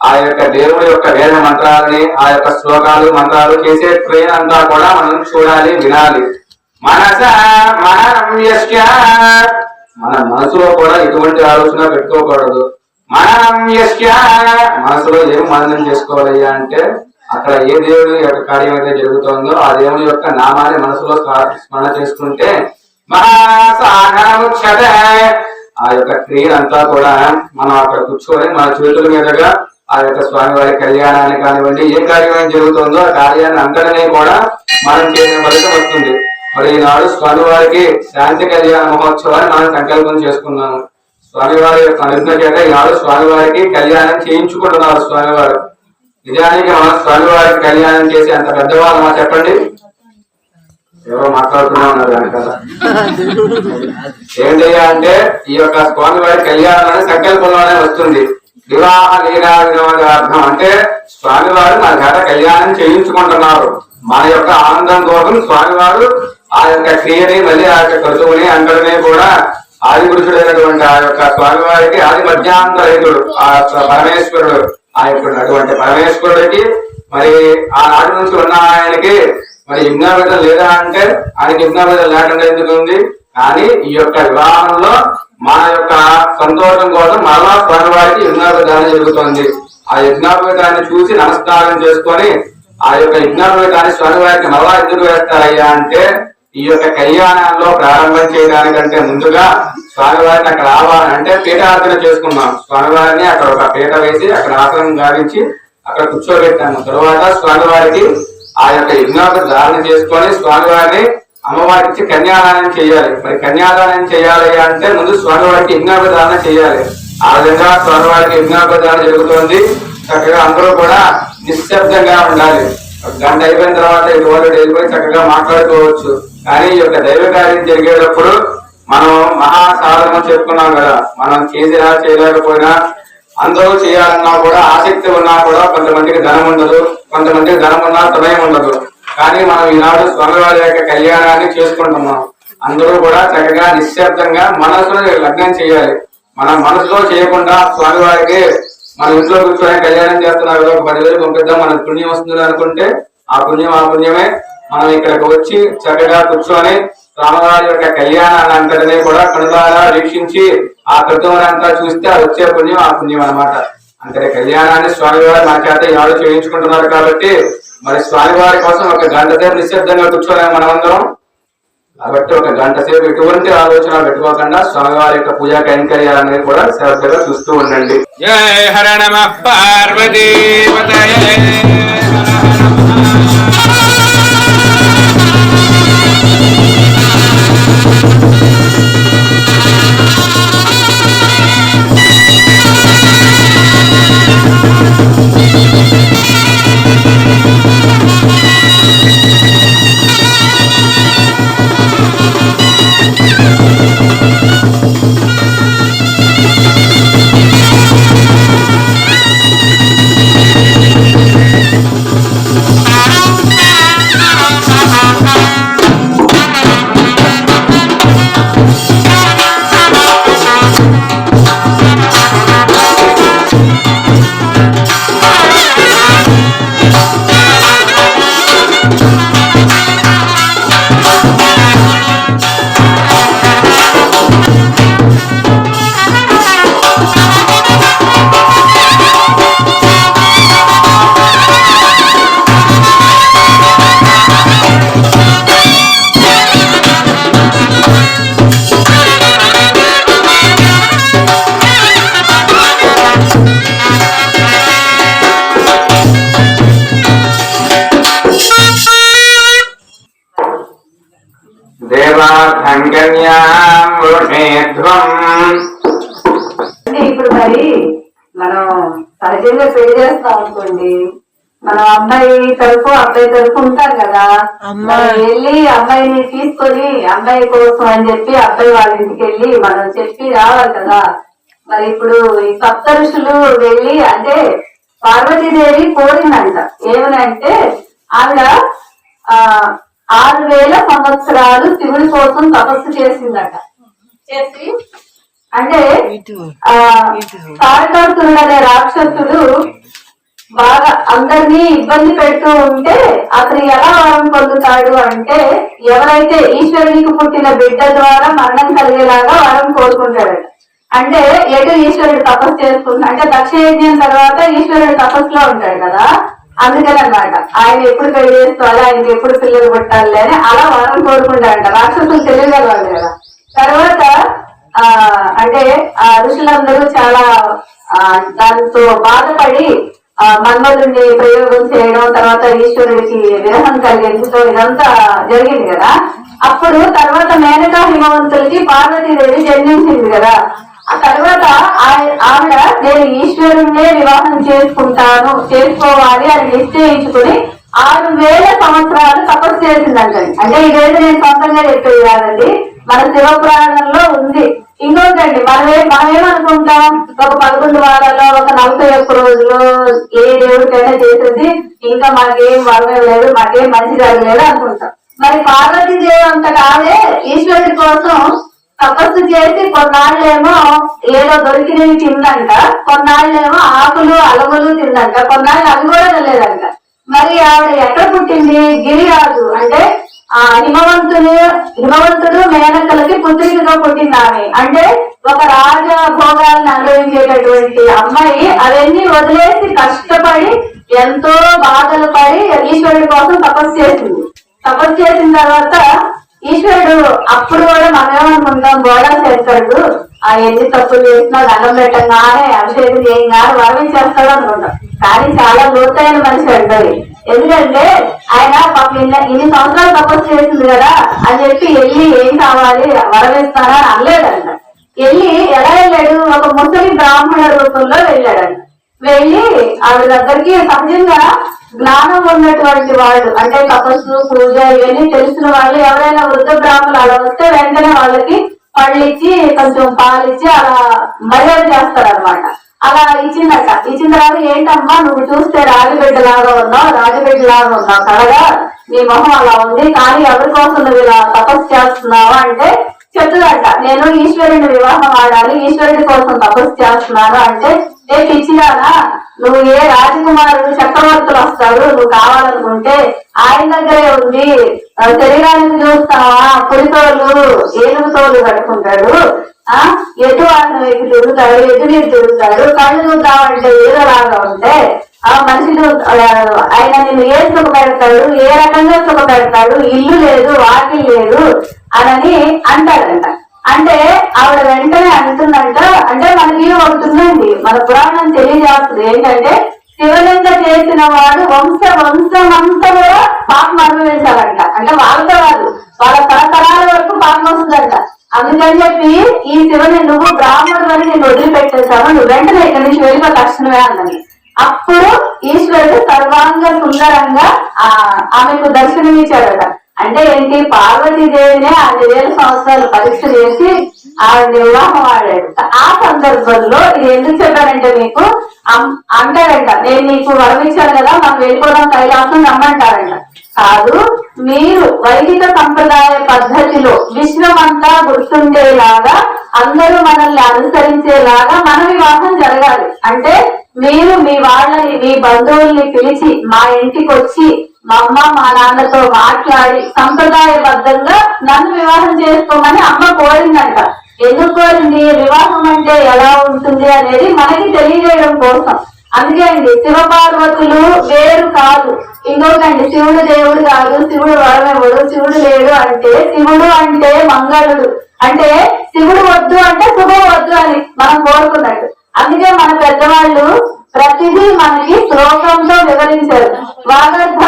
ఆ యొక్క దేవుడి యొక్క వేద మంత్రాలని, ఆ యొక్క శ్లోకాలు మంత్రాలు చేసే ట్రైన్ అంతా కూడా మనం చూడాలి, వినాలి. మన మనసులో కూడా ఎటువంటి ఆలోచన పెట్టుకోకూడదు. మనసులో ఏం మననం చేసుకోవాలి అంటే అక్కడ ఏ దేవుని యొక్క కార్యం అయితే జరుగుతుందో ఆ దేవుని యొక్క నామాన్ని మనసులో స్మరణ చేసుకుంటే ఆ యొక్క క్రియ అంతా కూడా మనం అక్కడ కూర్చొని మన చేతుల మీదుగా ఆ యొక్క స్వామివారి కళ్యాణాన్ని కానివ్వండి, ఏ కార్యం జరుగుతుందో ఆ కార్యాన్ని అంతటినీ కూడా మనం చేసిన ఫలితం వస్తుంది. మరి ఈనాడు స్వామివారికి శాంతి కళ్యాణ మహోత్సవాన్ని మనం సంకల్పం చేసుకున్నాము. స్వామివారి యొక్క అనుజ్ఞ చేత ఈనాడు స్వామివారికి కళ్యాణం చేయించుకుంటున్నారు స్వామివారు. నిజానికి మనం స్వామివారికి కళ్యాణం చేసి అంత పెద్దవాళ్ళమా చెప్పండి? ఎవరో మాట్లాడుతూనే ఉన్నారు వెనకాల. ఏంటయ్యా అంటే ఈ యొక్క స్వామివారి కళ్యాణం అనే సంకల్పంలోనే వస్తుంది. వివాహ లీలా వినోదార్థం అంటే స్వామివారు మన చేత కళ్యాణం చేయించుకుంటున్నారు. మన యొక్క ఆనందం కోసం స్వామివారు ఆ యొక్క క్రియని మళ్ళీ ఆ యొక్క కృతువుని అంతటినీ కూడా ఆది పురుషుడైనటువంటి ఆ యొక్క స్వామివారికి ఆది మధ్యాంతరహితుడు ఆ పరమేశ్వరుడు ఆ యొక్క అటువంటి పరమేశ్వరుడికి మరి ఆనాటి నుంచి ఉన్న ఆయనకి మరి యజ్ఞాపేతం లేదా అంటే ఆయనకి యజ్ఞాపేతం లేకుండా ఎందుకు ఉంది? కానీ ఈ యొక్క వివాహంలో మన యొక్క సంతోషం కోసం మరలా స్వామివారికి యజ్ఞాపేతాన్ని జరుగుతుంది. ఆ యజ్ఞాపేతాన్ని చూసి నమస్కారం చేసుకొని ఆ యొక్క యజ్ఞాపేతాన్ని స్వామివారికి మరలా ఎందుకు వేస్తారయ్యా అంటే ఈ యొక్క కళ్యాణంలో ప్రారంభం చేయడానికంటే ముందుగా స్వామివారిని అక్కడ రావాలంటే పీఠార్చన చేసుకున్నాం. స్వామివారిని అక్కడ ఒక పీఠ వేసి అక్కడ ఆసనం గావించి అక్కడ కూర్చోబెట్టాము. తరువాత స్వామివారికి ఆ యొక్క యజ్ఞాపేత ధారణ చేసుకొని స్వామివారిని అమ్మవారికి కన్యాదానం చేయాలి. మరి కన్యాదానం చేయాలి అంటే ముందు స్వామివారికి యజ్ఞాపేత ధారణ చేయాలి. ఆ విధంగా స్వామివారికి యజ్ఞాపేత ధారణ జరుగుతుంది. చక్కగా అందరూ కూడా నిశ్శబ్దంగా ఉండాలి. గంట అయిపోయిన తర్వాత ఇటువంటి వెళ్ళిపోయి చక్కగా మాట్లాడుకోవచ్చు. కానీ ఈ యొక్క దైవ కార్యం జరిగేటప్పుడు మనం మహాసాధన చెప్పుకున్నాం కదా, మనం చేసినా చేయలేకపోయినా అందరూ చేయాలన్నా కూడా ఆసక్తి ఉన్నా కూడా కొంతమందికి ధనం ఉండదు, కొంతమందికి ధనం ఉన్నా సమయం ఉండదు. కానీ మనం ఈనాడు స్వామివారి యొక్క కళ్యాణాన్ని చేసుకుంటున్నాం. అందరూ కూడా చక్కగా నిశ్శబ్దంగా మనసులో లగ్నం చేయాలి. మనం మనసులో చేయకుండా స్వామివారికి మన ఇంట్లో కూర్చొని కళ్యాణం చేస్తున్నారు కదా, ఒక 10,000 పంపిద్దాం మనకు పుణ్యం వస్తుంది అనుకుంటే ఆ పుణ్యమే మనం ఇక్కడికి వచ్చి చక్కగా కూర్చొని స్వామివారి యొక్క కళ్యాణాన్ని అంతటినీ కూడా కనులారా వీక్షించి ఆ కృతమునంతా చూస్తే అది వచ్చే పుణ్యం ఆ పుణ్యం అన్నమాట. అంటే కళ్యాణాన్ని స్వామివారి మన చేత ఈనాడు చేయించుకుంటున్నారు కాబట్టి మరి స్వామివారి కోసం ఒక గంట సేపు నిశ్శబ్దంగా కూర్చోలేము మనమందరం. కాబట్టి ఒక గంట సేపు ఎటువంటి ఆలోచన పెట్టుకోకుండా స్వామివారి యొక్క పూజా కైంకర్యాలనేది కూడా శ్రద్ధగా చూస్తూ ఉండండి. జయ హర నమః పార్వతీ ఇప్పుడు మరి మనం సహజంగా పెళ్లి చేస్తాం అనుకోండి, మనం అమ్మాయి తరపు ఉంటారు కదా, వెళ్ళి అమ్మాయిని తీసుకొని అమ్మాయి కోసం అని చెప్పి అబ్బాయి వాళ్ళ ఇంటికి వెళ్ళి మనం చెప్పి రావాలి కదా. మరి ఇప్పుడు ఈ సప్త ఋషులు వెళ్ళి అంటే పార్వతీదేవి కోరిందంట ఏమనంటే ఆవిడ 6000 సంవత్సరాలు శివుడి కోసం తపస్సు చేసిందట. చేసి అంటే తారకాసురుడు అనే రాక్షసుడు బాగా అందరినీ ఇబ్బంది పెడుతూ ఉంటే అతను ఎలా వరం పొందుతాడు అంటే, ఎవరైతే ఈశ్వరునికి పుట్టిన బిడ్డ ద్వారా మరణం కలిగేలాగా వరం కోరుకుంటాడు. అంటే ఎటు ఈశ్వరుడు తపస్సు చేసుకుంటా అంటే దక్షయజ్ఞం తర్వాత ఈశ్వరుడు తపస్సులో ఉంటాడు కదా, అందుకని అన్నమాట ఆయన ఎప్పుడు పెళ్లి చేసుకోవాలి, ఆయనకి ఎప్పుడు పిల్లలు పుట్టాలి అని అలా వరం కోరుకుంటాడంట. రాక్షసులు తెలియగలవాళ్ళు కదా. తర్వాత అంటే ఆ ఋషులందరూ చాలా దాంతో బాధపడి మన్మధుడిని ప్రయోగం చేయడం, తర్వాత ఈశ్వరుడికి విరహం కలిగించడం ఇదంతా జరిగింది కదా. అప్పుడు తర్వాత మేనకా హిమవంతులకి పార్వతీదేవి జన్మించింది కదా. ఆ తర్వాత ఆవిడ నేను ఈశ్వరుణ్ణే వివాహం చేసుకోవాలి అని నిశ్చయించుకుని 6000 సంవత్సరాలు తపస్సు చేసిందండి. అంటే ఇదేదో నేను సొంతంగా చెప్పేది కాదండి, మన శివపురాణంలో ఉంది. ఇంకొకటండి, మనమేమనుకుంటాం, ఒక 11 వారాల్లో ఒక 41 రోజులు ఏ దేవుడికైనా చేసేది, ఇంకా మాకేం వరమే లేదు, మాకేం మంచి జరగలేదు అనుకుంటాం. మరి పార్వతీదేవి అంతటా ఆమె ఈశ్వరుడి కోసం తపస్సు చేసి కొన్నాళ్ళేమో ఏదో దొరికినవి తిందంట, కొన్నాళ్ళేమో ఆకులు అలములు తిందంట, కొన్నాళ్ళు అవి కూడా తెలియదంట. మరి ఆవిడ ఎక్కడ పుట్టింది? గిరిరాజు అంటే హిమవంతుడు మేనకలకి పుత్రికగా పుట్టింది ఆమె. అంటే ఒక రాజ భోగాలను అనుభవించేటటువంటి అమ్మాయి అవన్నీ వదిలేసి కష్టపడి ఎంతో బాధలు పడి ఈశ్వరుడి కోసం తపస్సు చేసింది. తపస్సు చేసిన తర్వాత ఈశ్వరుడు అప్పుడు కూడా మనమేమనుకుంటాం, గోడ చేస్తాడు, ఆ ఎన్ని తప్పులు చేసినా దండం పెట్టంగానే అభిషేకం చేయంగానే వరం చేస్తాడు అనుకుంటాం. కానీ చాలా లోతైన మనిషి అంటది. ఎందుకంటే ఆయన ఇన్ని సంవత్సరాలు తపస్సు చేసింది కదా అని చెప్పి వెళ్ళి ఏం కావాలి వరం ఇస్తారా అని అనలేదంట. వెళ్ళి ఎలా వెళ్ళాడు? ఒక ముసలి బ్రాహ్మణ రూపంలో వెళ్ళాడంట. వెళ్ళి ఆవిడ దగ్గరికి సహజంగా జ్ఞానం ఉన్నటువంటి వాళ్ళు అంటే తపస్సు పూజ ఇవన్నీ తెలిసిన వాళ్ళు ఎవరైనా వృద్ధ బ్రాహ్మణులు అలా వస్తే వెంటనే వాళ్ళకి పళ్ళు ఇచ్చి కొంచెం పాలు ఇచ్చి అలా మర్యాద చేస్తారు అనమాట. అలా ఇచ్చిందట. ఇచ్చిన తర్వాత ఏంటమ్మా నువ్వు చూస్తే రాజబిడ్డలాగా ఉన్నావు కడగా నీ మొహం అలా ఉంది, కానీ ఎవరి కోసం నువ్వు ఇలా తపస్సు చేస్తున్నావు అంటే చెప్తుందట, నేను ఈశ్వరుని వివాహం ఆడాలి, ఈశ్వరుడి కోసం తపస్సు చేస్తున్నాను అంటే, నేను ఇచ్చినానా నువ్వు ఏ రాజకుమారుడు చక్రవర్తులు వస్తాడు, నువ్వు కావాలనుకుంటే ఆయన దగ్గరే ఉంది, శరీరానికి చూస్తావా పులితోలు ఏనుగు తోలు కట్టుకుంటాడు, ఎటు ఆయన ఎటు తిరుగుతాడు, ఎటు నీరు తిరుగుతాడు, కళ్ళు చూద్దామంటే ఏదోలాగా ఉంటే ఆ మనిషిని ఆయన నిన్ను ఏ సుఖ పెడతాడు, ఏ రకంగా సుఖ పెడతాడు, ఇల్లు లేదు వాకిల్ లేదు అని అంటాడంట. అంటే ఆవిడ వెంటనే అంటుందంట, అంటే మనకి ఒకటి మన పురాణం తెలియజేస్తుంది ఏంటంటే, శివలింగ చేసిన వాడు వంశమంతా కూడా పాపం అనుభవించాలంట. అంటే వాళ్ళతో కాదు, వాళ్ళ తరతరాల వరకు పాపం వస్తుందంట. అందుకని చెప్పి ఈ శివుని నువ్వు బ్రాహ్మణుడు అని నేను వదిలిపెట్టేశాను, నువ్వు వెంటనే ఇక్కడి నుంచి వెళ్ళిపో తక్షణమే అందని. అప్పుడు ఈశ్వరుడు సర్వాంగ సుందరంగా ఆమెకు దర్శనమిచ్చాడట. అంటే ఏంటి? పార్వతీదేవినే 5000 సంవత్సరాలు పరీక్ష చేసి ఆవిడ వివాహం ఆడాడు. ఆ సందర్భంలో ఇది ఎందుకు చెప్పానంటే మీకు అంటారంట, నేను నీకు వరం ఇచ్చాను కదా మనం వెళ్ళిపోవడం కైలాసం రమ్మంటారంట. కాదు, మీరు వైదిక సంప్రదాయ పద్ధతిలో విశ్వమంతా గుర్తుండేలాగా అందరూ మనల్ని అనుసరించేలాగా మన వివాహం జరగాలి. అంటే మీరు మీ వాళ్ళని మీ బంధువుల్ని పిలిచి మా ఇంటికి వచ్చి మా అమ్మ మా నాన్నతో మాట్లాడి సంప్రదాయబద్ధంగా నన్ను వివాహం చేసుకోమని అమ్మ కోరిందంట. ఎందుకు కోరింది? వివాహం అంటే ఎలా ఉంటుంది అనేది మనకి తెలియజేయడం కోసం. అందుకే అండి శివపార్వతులు వేరు కాదు. ఇంకొకండి శివుడు దేవుడు కాదు, శివుడు వరమెవడు, శివుడు లేడు అంటే శివుడు అంటే మంగళుడు. అంటే శివుడు వద్దు అంటే శుభం వద్దు అని మనం కోరుకున్నట్టు. అందుకే మన పెద్దవాళ్ళు ప్రతిదీ మనకి శ్లోకంతో వివరించారు. వాగర్ధ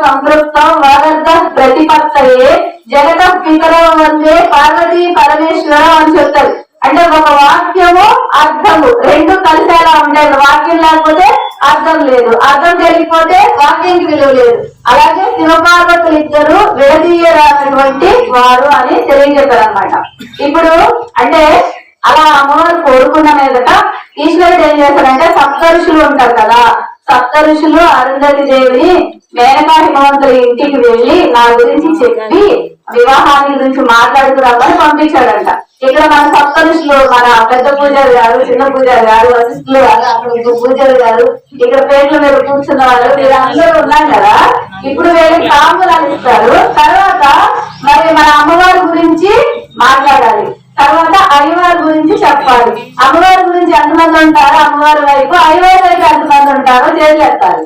సంపృక్తం వాగర్ధ ప్రతిపత్తయే జగత పితరో వందే పార్వతీ పరమేశ్వరం అని చెప్తారు. అంటే ఒక వాక్యము అర్థము రెండు కలిసేలా ఉంటాయి. వాక్యం లేకపోతే అర్థం లేదు, అర్థం తెలియకపోతే వాక్యానికి విలువ లేదు. అలాగే శివపార్వతులు ఇద్దరు విడదీయరానటువంటి వారు అని తెలియజెప్పారు అనమాట. ఇప్పుడు అంటే అలా అమ్మవారు కోరుకున్న మీదట ఈశ్వరుడు ఏం చేస్తాడంటే, సప్త ఋషులు ఉంటారు కదా, సప్త ఋషులు అరుంధతి దేవిని మేనకా హిమవంతుడి ఇంటికి వెళ్ళి నా గురించి చెప్పి వివాహాన్ని గురించి మాట్లాడుకురామని పంపించాడంట. ఇక్కడ మన సప్తఋషులు, మన పెద్ద పూజారి గారు, చిన్న పూజారి గారు, వశిష్ఠులు గారు, అక్కడ పూజారి గారు, ఇక్కడ పేర్ల మీద కూర్చున్న వాళ్ళు వీళ్ళందరూ ఉన్నారు కదా. ఇప్పుడు వీళ్ళకి తాంబూలాలు ఇస్తారు. తర్వాత మరి మన అమ్మవారి గురించి మాట్లాడాలి, తర్వాత అయ్యవారి గురించి చెప్పాలి. అమ్మవారి గురించి ఎంతమంది ఉంటారో అమ్మవారి వైపు, అయ్యవారి వైపు ఎంతమంది ఉంటారో చేసేస్తారు.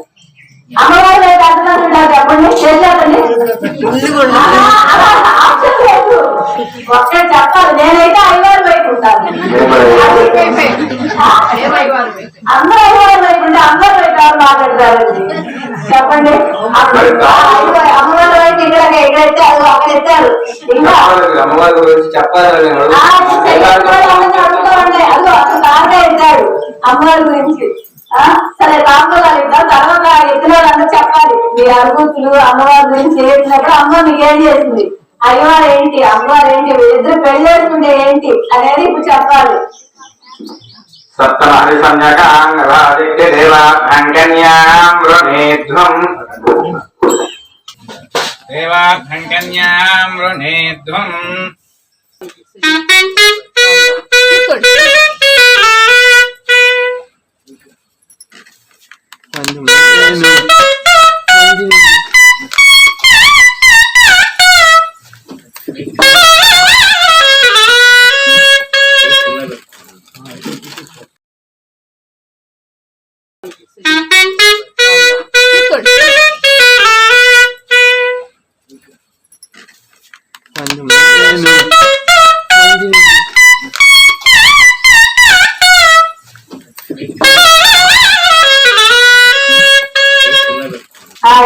అమ్మవారి వైపు ఎంతమంది ఉంటారు చెప్పండి, చేసేదండి. ఒక్కటే చెప్పాలి. నేనైతే అయ్యవారి వైపు ఉంటాను. అందరూ అయ్యవారి వైపు ఉంటే అమ్మవారి వైపు ఎవరు మాట్లాడతారండి చెప్పండి. అమ్మవారి వైపు ఇక్కడ ఎక్కడైతే అది అక్కడ ఎత్తారు. ఇంకా అమ్మవారి గురించి చెప్పాలి అదో అక్కడ బాగా ఎత్తాడు అమ్మవారి గురించి. సరే తాంబూలాలు ఇద్దాం. తర్వాత ఎత్తిన వాళ్ళందరూ చెప్పాలి మీ అనుభూతులు అమ్మవారి గురించి చేసినప్పుడు అమ్మ మీకు ఏం చేసింది, అయ్యవారు ఏంటి, అమ్మవారు ఏంటి, ఇద్దరు పెళ్లి చేసుకుంటే ఏంటి అనేది ఇప్పుడు చెప్పాలి. సప్తమాది సంజ్ఞకాంగరాదిత్య దేవాభ్యంకన్యాం రుణేధ్వం దేవాభ్యంకన్యాం రుణేధ్వం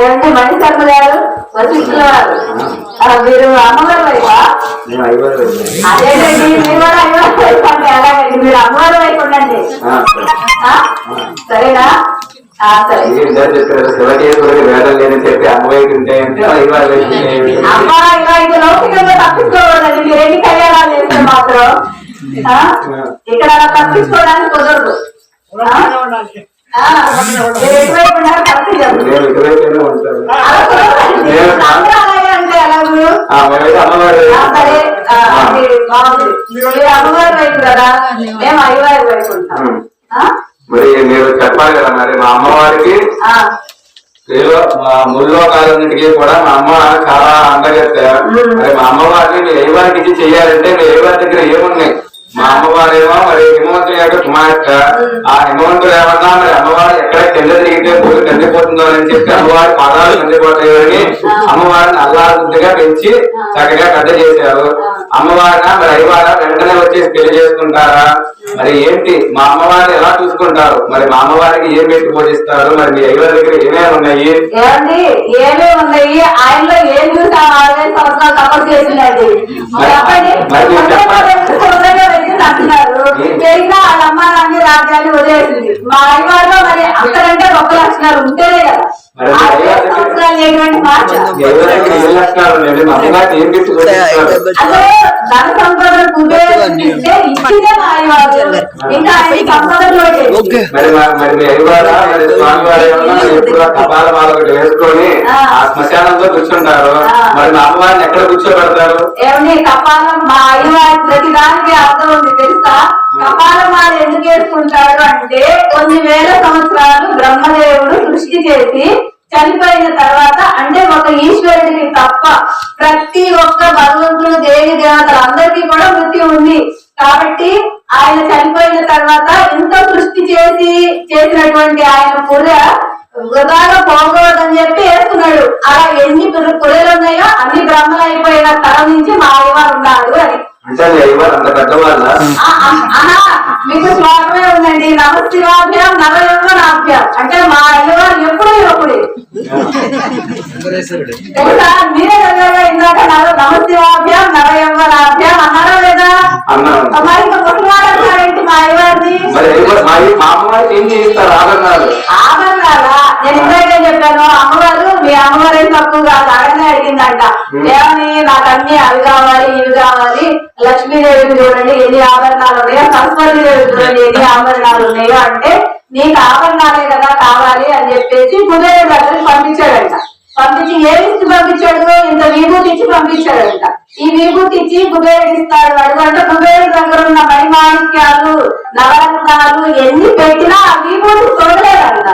ఏమంటే మణిశర్మ గారు, వశిష్ఠుల వారు, మీరు అమ్మవారి వైపా? అదేంటండి మీరు కూడా అమ్మవారి వైపు అంటే ఎలాగండి? మీరు అమ్మవారి వైపు ఉండండి సరేనా? సరే అమ్మా ఇలా ఇది లౌకికంగా తప్పించుకోకూడదండి. మీరు ఎన్ని కళ్యాణాలు చేస్తే మాత్రం ఇక్కడ అలా తప్పించుకోవడానికి కుదరదు. ఎటువైపు అలాగే అంటే ఎలాగూ సరే మీరు అమ్మవారి వైపు కదా, మేము అయ్యవారి వైపు ఉంటాం. మరి మీరు చెప్పాలి కదా. మరి మా అమ్మవారికి ముల్లోకాలన్నిటికీ కూడా మా అమ్మ చాలా అందగెత్తారు. మరి మా అమ్మవారిని మీరు అయ్యవారికి ఇచ్చి చెయ్యాలంటే మీ అయ్యవారి దగ్గర ఏమున్నాయి? మా అమ్మవారేమో మరి హిమవంతుని యొక్క కుమార్తె. ఆ హిమవంతుడు ఏమన్నా మరి అమ్మవారు ఎక్కడ కింద తిరిగితే పూలు కందిపోతుందో అని చెప్పి అమ్మవారి పాదాలు కందిపోతాయని అమ్మవారిని అల్లారుద్దిగా పెంచి చక్కగా పెద్ద చేశారు. అమ్మవారిన మరి అయ్యవార వెంటనే వచ్చేసి పెళ్లి చేసుకుంటారా? మరి ఏంటి మా అమ్మవారిని ఎలా చూసుకుంటారు? మరి మా అమ్మవారికి ఏం పెట్టి పూజిస్తారు? మరి మీ అయ్యవారి దగ్గర ఏమేమి ఉన్నాయి? ఏమేమి ఉన్నాయి? ఆయనలో ఏం చూసి 60 సంవత్సరాలు తపస్సు చేసిందండి. అంటున్నారు ఇంకా వాళ్ళ అమ్మ నాన్ని రాజ్యాన్ని వదిలేసింది. మా అయ్యవారిలో మరి అంతకంటే గొప్ప లక్షణాలు ఉంటేనే కదా 60 సంవత్సరాలు లేటువంటి మాట. అదే ధన సంపదను కుబేరిస్తే ఇచ్చిందే మా అయ్యవారు. ఇంకా ఆయన సంపదలు వేసుకొని ఆ శ్మశానంతో కూర్చుంటారు. మరి మా అమ్మవారిని ఎక్కడ కూర్చోబెడతారు? ఏమని కపాలం మా అయ్యవారి ప్రతి దానికి అర్థం ఉంది తెలుసా? కపాలం వారు ఎందుకు వేసుకుంటారు అంటే కొన్ని వేల సంవత్సరాలు బ్రహ్మదేవుడు సృష్టి చేసి చనిపోయిన తర్వాత, అంటే ఒక ఈశ్వరుడికి తప్ప ప్రతి ఒక్క భగవంతుడు దేవి దేవతలు అందరికీ కూడా మృత్యు ఉంది. కాబట్టి ఆయన చనిపోయిన తర్వాత ఇంత సృష్టి చేసినటువంటి ఆయన పుర్ర వృధాగా పోకూడదని చెప్పి వేసుకున్నాడు. అలా ఎన్ని పుర్రెలు ఉన్నాయో అన్ని బ్రహ్మలు అయిపోయిన తరం నుంచి మా అయ్యవారు ఉన్నాడు అని. మీకు శ్లోకమే ఉందండి, నమశివాభ్యాం నవయవ్వనాభ్యాం. అంటే మా అయ్యవారు ఎప్పుడు ఎప్పుడు తెలుసా? మీరే చదివారా ఇందాక? నమశివాభ్యాం నవయవ్వనాభ్యాం అన్నారా లేదా? మరి ఇంకా ముసలివారంటారేంటి మా అయ్యవారిని? ఆభరణాలా? నేను ఇందాకే చెప్పాను, అమ్మవారు మీ అమ్మవారు ఏం తక్కువ కాదు, అడగనే అడిగిందంట. ఏమని? నాకు అన్ని అవి కావాలి ఇవి కావాలి. లక్ష్మీదేవికి చూడండి ఎన్ని ఆభరణాలు ఉన్నాయో, సరస్వతి దేవికి చూడండి ఎన్ని ఆభరణాలు ఉన్నాయో. అంటే నీకు ఆభరణాలే కదా కావాలి అని చెప్పేసి కుబేరుడి దగ్గరికి పంపించాడంట. పంపించి ఏమిచ్చి పంపించాడు? ఇంత విభూతి ఇచ్చి పంపించాడంట. ఈ విభూతి ఇచ్చి కుబేరుడు ఇస్తాడు. అడుగంటే కుబేరుడి దగ్గర ఉన్న మణిమాణిక్యాలు నవరత్నాలు ఎన్ని పెట్టినా ఆ విభూతి చూడలేదంట.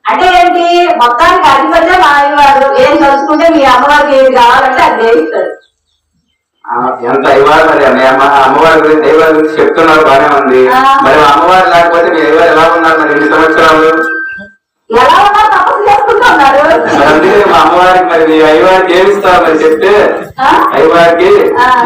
అంటే ఏంటి? మొత్తానికి అధిపత్యం మా అయ్యవారు ఏం తెలుసుకుంటే మీ అమ్మవారికి ఏది కావాలంటే అది చేయిస్తాడు. ఎంత అయ్యవారు మరి అమ్మవారి గురించి దైవారి గురించి చెప్తున్నారు, బాగానే ఉంది. మరి అమ్మవారు లేకపోతే మీ అయ్యవారు ఎలా ఉన్నారు మరి ఎన్ని సంవత్సరాలు? ఎలా ఉన్నా తపస్సు చేసుకుంటున్నారు. అందుకే మా అమ్మవారికి మరి మీ అయ్యవారికి ఏమి ఇస్తారు మరి చెప్తే అయ్యవారికి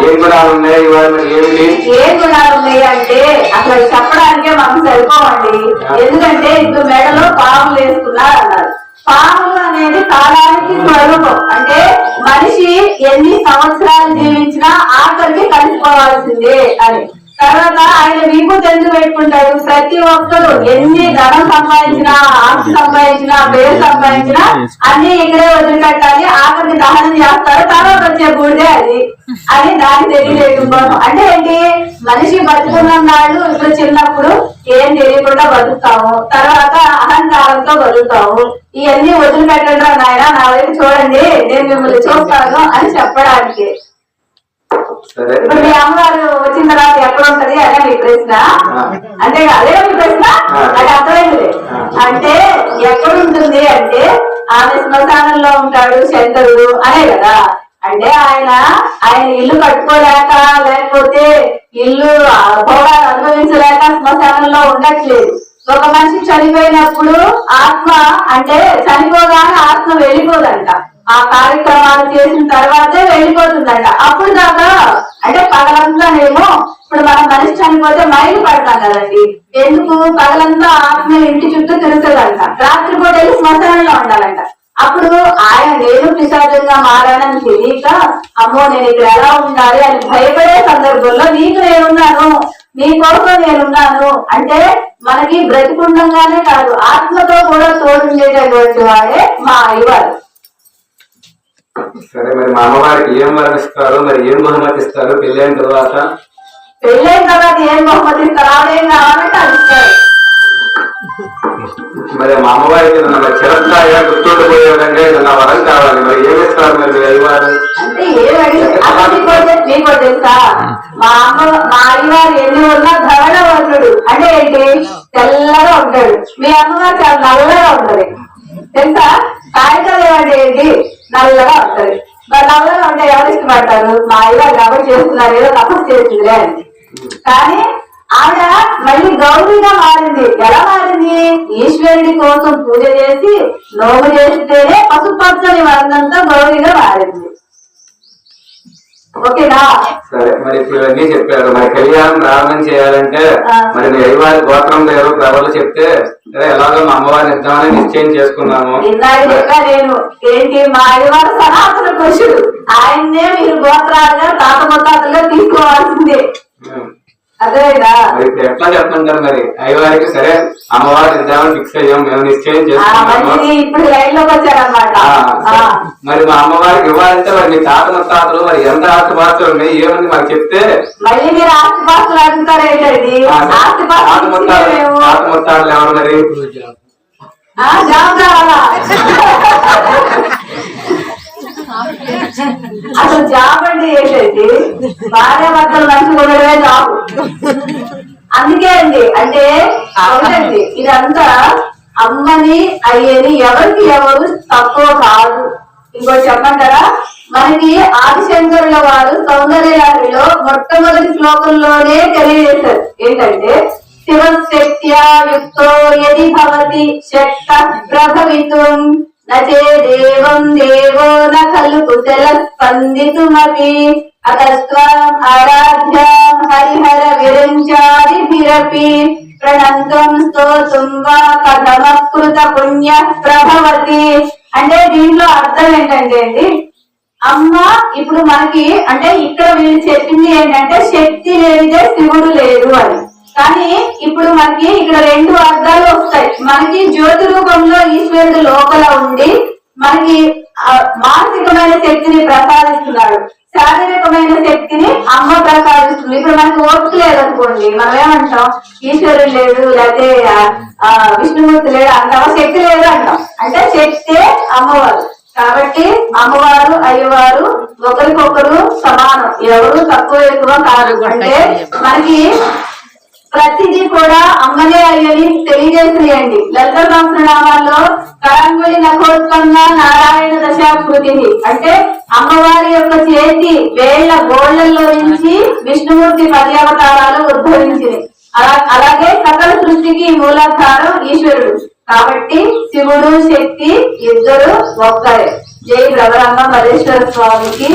ఏం గుణాలు ఉన్నాయి, అయ్యవారు మరి ఏమిటి ఏం గుణాలు ఉన్నాయి అంటే అసలు చెప్పడానికే మనం సరిపోవండి. ఎందుకంటే ఇప్పుడు మెడలో పాములు వేసుకున్నారు అన్నారు. పాములు అనేది కాలానికి స్వరూపం. అంటే మనిషి ఎన్ని సంవత్సరాలు జీవించినా ఆఖరికి కలిసిపోవాల్సిందే అని. తర్వాత ఆయన విభూతి ఎందుకు పెట్టుకుంటాడు? ప్రతి ఒక్కరు ఎన్ని ధనం సంపాదించినా, ఆస్తి సంపాదించినా, పేరు సంపాదించినా అన్ని ఇక్కడే వదిలిపెట్టాలి, ఆఖరికి దహనం చేస్తారు, తర్వాత వచ్చే బూడిదే అది అని దాన్ని తెలియలేయడం కోసం. అంటే ఏంటి? మనిషి బతుకున్నాడు ఇప్పుడు చిన్నప్పుడు ఏం తెలియకుండా బతుకుతాము, తర్వాత అహంకారంతో బతుకుతాము. ఇవన్నీ వదిలిపెట్టండి నాయన, నా వైపు చూడండి, నేను మిమ్మల్ని చూస్తాను అని చెప్పడానికి. ఇప్పుడు మీ అమ్మగారు వచ్చిన తర్వాత ఎక్కడ ఉంటది అదే మీ ప్రశ్న? అంటే అదే మీ ప్రశ్న? అది అర్థమైంది. అంటే ఎక్కడ ఉంటుంది అంటే ఆమె శ్మశానంలో ఉంటాడు శంకరుడు అనే కదా. అంటే ఆయన ఇల్లు కట్టుకోలేక, లేకపోతే ఇల్లు భోగాలు అనుభవించలేక శ్మశానంలో ఉండట్లేదు. ఒక మనిషి చనిపోయినప్పుడు ఆత్మ అంటే చనిపోగానే ఆత్మ వెళ్ళిపోదంట. ఆ కార్యక్రమాలు చేసిన తర్వాతే వెళ్ళిపోతుందంట. అప్పుడు దాకా అంటే పగలంతానేమో ఇప్పుడు మనం మనిషి చనిపోతే మైలు పడతాం కదండి. ఎందుకు? పగలంతా ఆత్మ ఇంటి చుట్టూ తిరుగుతుందంట, రాత్రిపూట వెళ్ళి శ్మశానంలో ఉండాలంట. అప్పుడు ఆయన నేను పిశాచంగా మారానని తెలియక, అమ్మో నేను ఇక్కడ ఎలా ఉండాలి అని భయపడే సందర్భంలో నీకు నేనున్నాను, నీ కోసం నేనున్నాను అంటే మనకి బ్రతికుండంగానే కాదు ఆత్మతో కూడా తోడుండేటటువంటి వాడే మా అయ్యవారు. సరే, మరి మా అమ్మవారికి ఏం వర్ణిస్తారు, మరి ఏం బహుమతి ఇస్తారు పెళ్ళైన తర్వాత? పెళ్ళైన తర్వాత ఏం బహుమతి ఇస్తారు? ఆవిడేం కావాలంటే అది ఇస్తారు. మరి మా అమ్మవారికి చిరస్థాయిగా గుర్తుండిపోయే విధంగా ఏదన్నా వరం కావాలి, మరి ఏమి ఇస్తారు మరి అయ్యవారు? అంటే ఏమడి మీకు తెలుసా? మా అయ్యవారు ఎన్ని ఉన్నా ధవళవర్ణుడు. అంటే ఏంటి? తెల్లగా ఉంటాడు. మీ అమ్మగారు చాలా నల్లగా ఉంటది తెలుసా? కాగితాలు ఏమంటే ఏంటి? నల్లగా ఉంటది. మరి నల్లగా ఉంటే ఎవరు ఇష్టపడతారు? మా అయ్యవారు కాబట్టి చేస్తున్నారు, ఏదో తపస్సు చేస్తుందిలే అని. కానీ ఆవిడ మళ్ళీ గౌరీగా మారింది. ఎలా మారింది? ఈశ్వరుడి కోసం పూజ చేసి నోము చేస్తేనే పసుపచ్చని వర్ణంతో గౌరీగా మారింది. ఓకేనా? సరే, మరి ఇప్పుడు ఇవన్నీ చెప్పారు. మరి కళ్యాణం ప్రారంభం చేయాలంటే మరి మీ అయ్యవారి గోత్రం పేరు ఎవరు చెప్తే ఎలాగో మా అమ్మవారిని ఇద్దామని నిశ్చయం చేసుకున్నాము. నేను ఏంటి? మా అయ్యవారు సనాతన పురుషుడు. ఆయన్నే మీరు గోత్రాలుగా తాత ముత్తాతలుగా తీసుకోవాల్సిందే. అదేనా? ఇప్పుడు ఎట్లా చెప్తుంటారు మరి అయ్యవారికి? సరే, అమ్మవారు ఇద్దామని ఫిక్స్ అయ్యాం, మేము నిశ్చయం చేసుకున్నాము. ఇప్పుడు లైన్ లోకి వచ్చారన్నమాట. మరి మా అమ్మవారికి ఇవ్వాలంటే మరి మీ తాత ముత్తాతలు మరి ఎంత ఆస్తిపాస్తులు ఉన్నాయి ఏమని మాకు చెప్తే మళ్ళీ మీరు ఆస్తిపాస్తులు అడుగుతారు ఏంటండి? తాత ముత్తాతలు ఎవరు మరి? జాబ్ కావాలా? అసలు జాబ్ అంటే ఏంటండి? భార్య భర్తలు మంచిగా ఉండడమే జాబ్. అందుకే అండి అంటే అవునండి, ఇదంతా అమ్మని అయ్యని ఎవరికి ఎవరు తక్కువ కాదు. ఇంకోటి చెప్పంటారా? మనకి ఆదిశంకరుల వారు సౌందర్యలహరిలో మొట్టమొదటి శ్లోకంలోనే తెలియజేశారు ఏంటంటే, శివశక్త్యా యుక్తో యది భవతి శక్త ప్రభవితుం నచే దేవం దేవో న ఖలు కుశల స్పందితుమపి అతస్త్వం ఆరాధ్యాం హరిహర విరంచాదిభిరపి ప్రణంతం స్తోతుం వా కథమకృత పుణ్య ప్రభవతి. అంటే దీంట్లో అర్థం ఏంటంటే అండి, అమ్మ ఇప్పుడు మనకి అంటే ఇక్కడ వీళ్ళు చెప్పింది ఏంటంటే శక్తి లేనిదే శివుడు లేదు అని. కానీ ఇప్పుడు మనకి ఇక్కడ రెండు అర్థాలు వస్తాయి. మనకి జ్యోతి రూపంలో ఈశ్వరుడు లోపల ఉండి మనకి మానసికమైన శక్తిని ప్రసాదిస్తున్నాడు, శారీరకమైన శక్తిని అమ్మ ప్రసాదిస్తుంది. ఇప్పుడు మనకి ఓపిక లేదనుకోండి, మనం ఏమంటాం ఈశ్వరుడు లేడు, లేకపోతే విష్ణుమూర్తి లేడు అంటాం, శక్తి లేదు అంటాం. అంటే శక్తే అమ్మవారు. కాబట్టి అమ్మవారు అయ్యవారు ఒకరికొకరు సమానం, ఎవరు తక్కువ ఎక్కువ కాదు. అంటే మనకి ప్రతిదీ కూడా అమ్మనే అయ్యని తెలియజేసినాయండి. లలిత సహస్రనామాల్లో కరంగుళి నఖోత్పన్న నారాయణ దశాకృతి అంటే అమ్మవారి యొక్క చేతి వేళ్ల గోళ్లలో నుంచి విష్ణుమూర్తి 10 అవతారాలు ఉద్భవించినాయి. అలాగే సకల సృష్టికి మూలాధారం ఈశ్వరుడు. కాబట్టి శివుడు శక్తి ఇద్దరు ఒక్కరే. జై భ్రవరాంబ మల్లేశ్వర స్వామికి.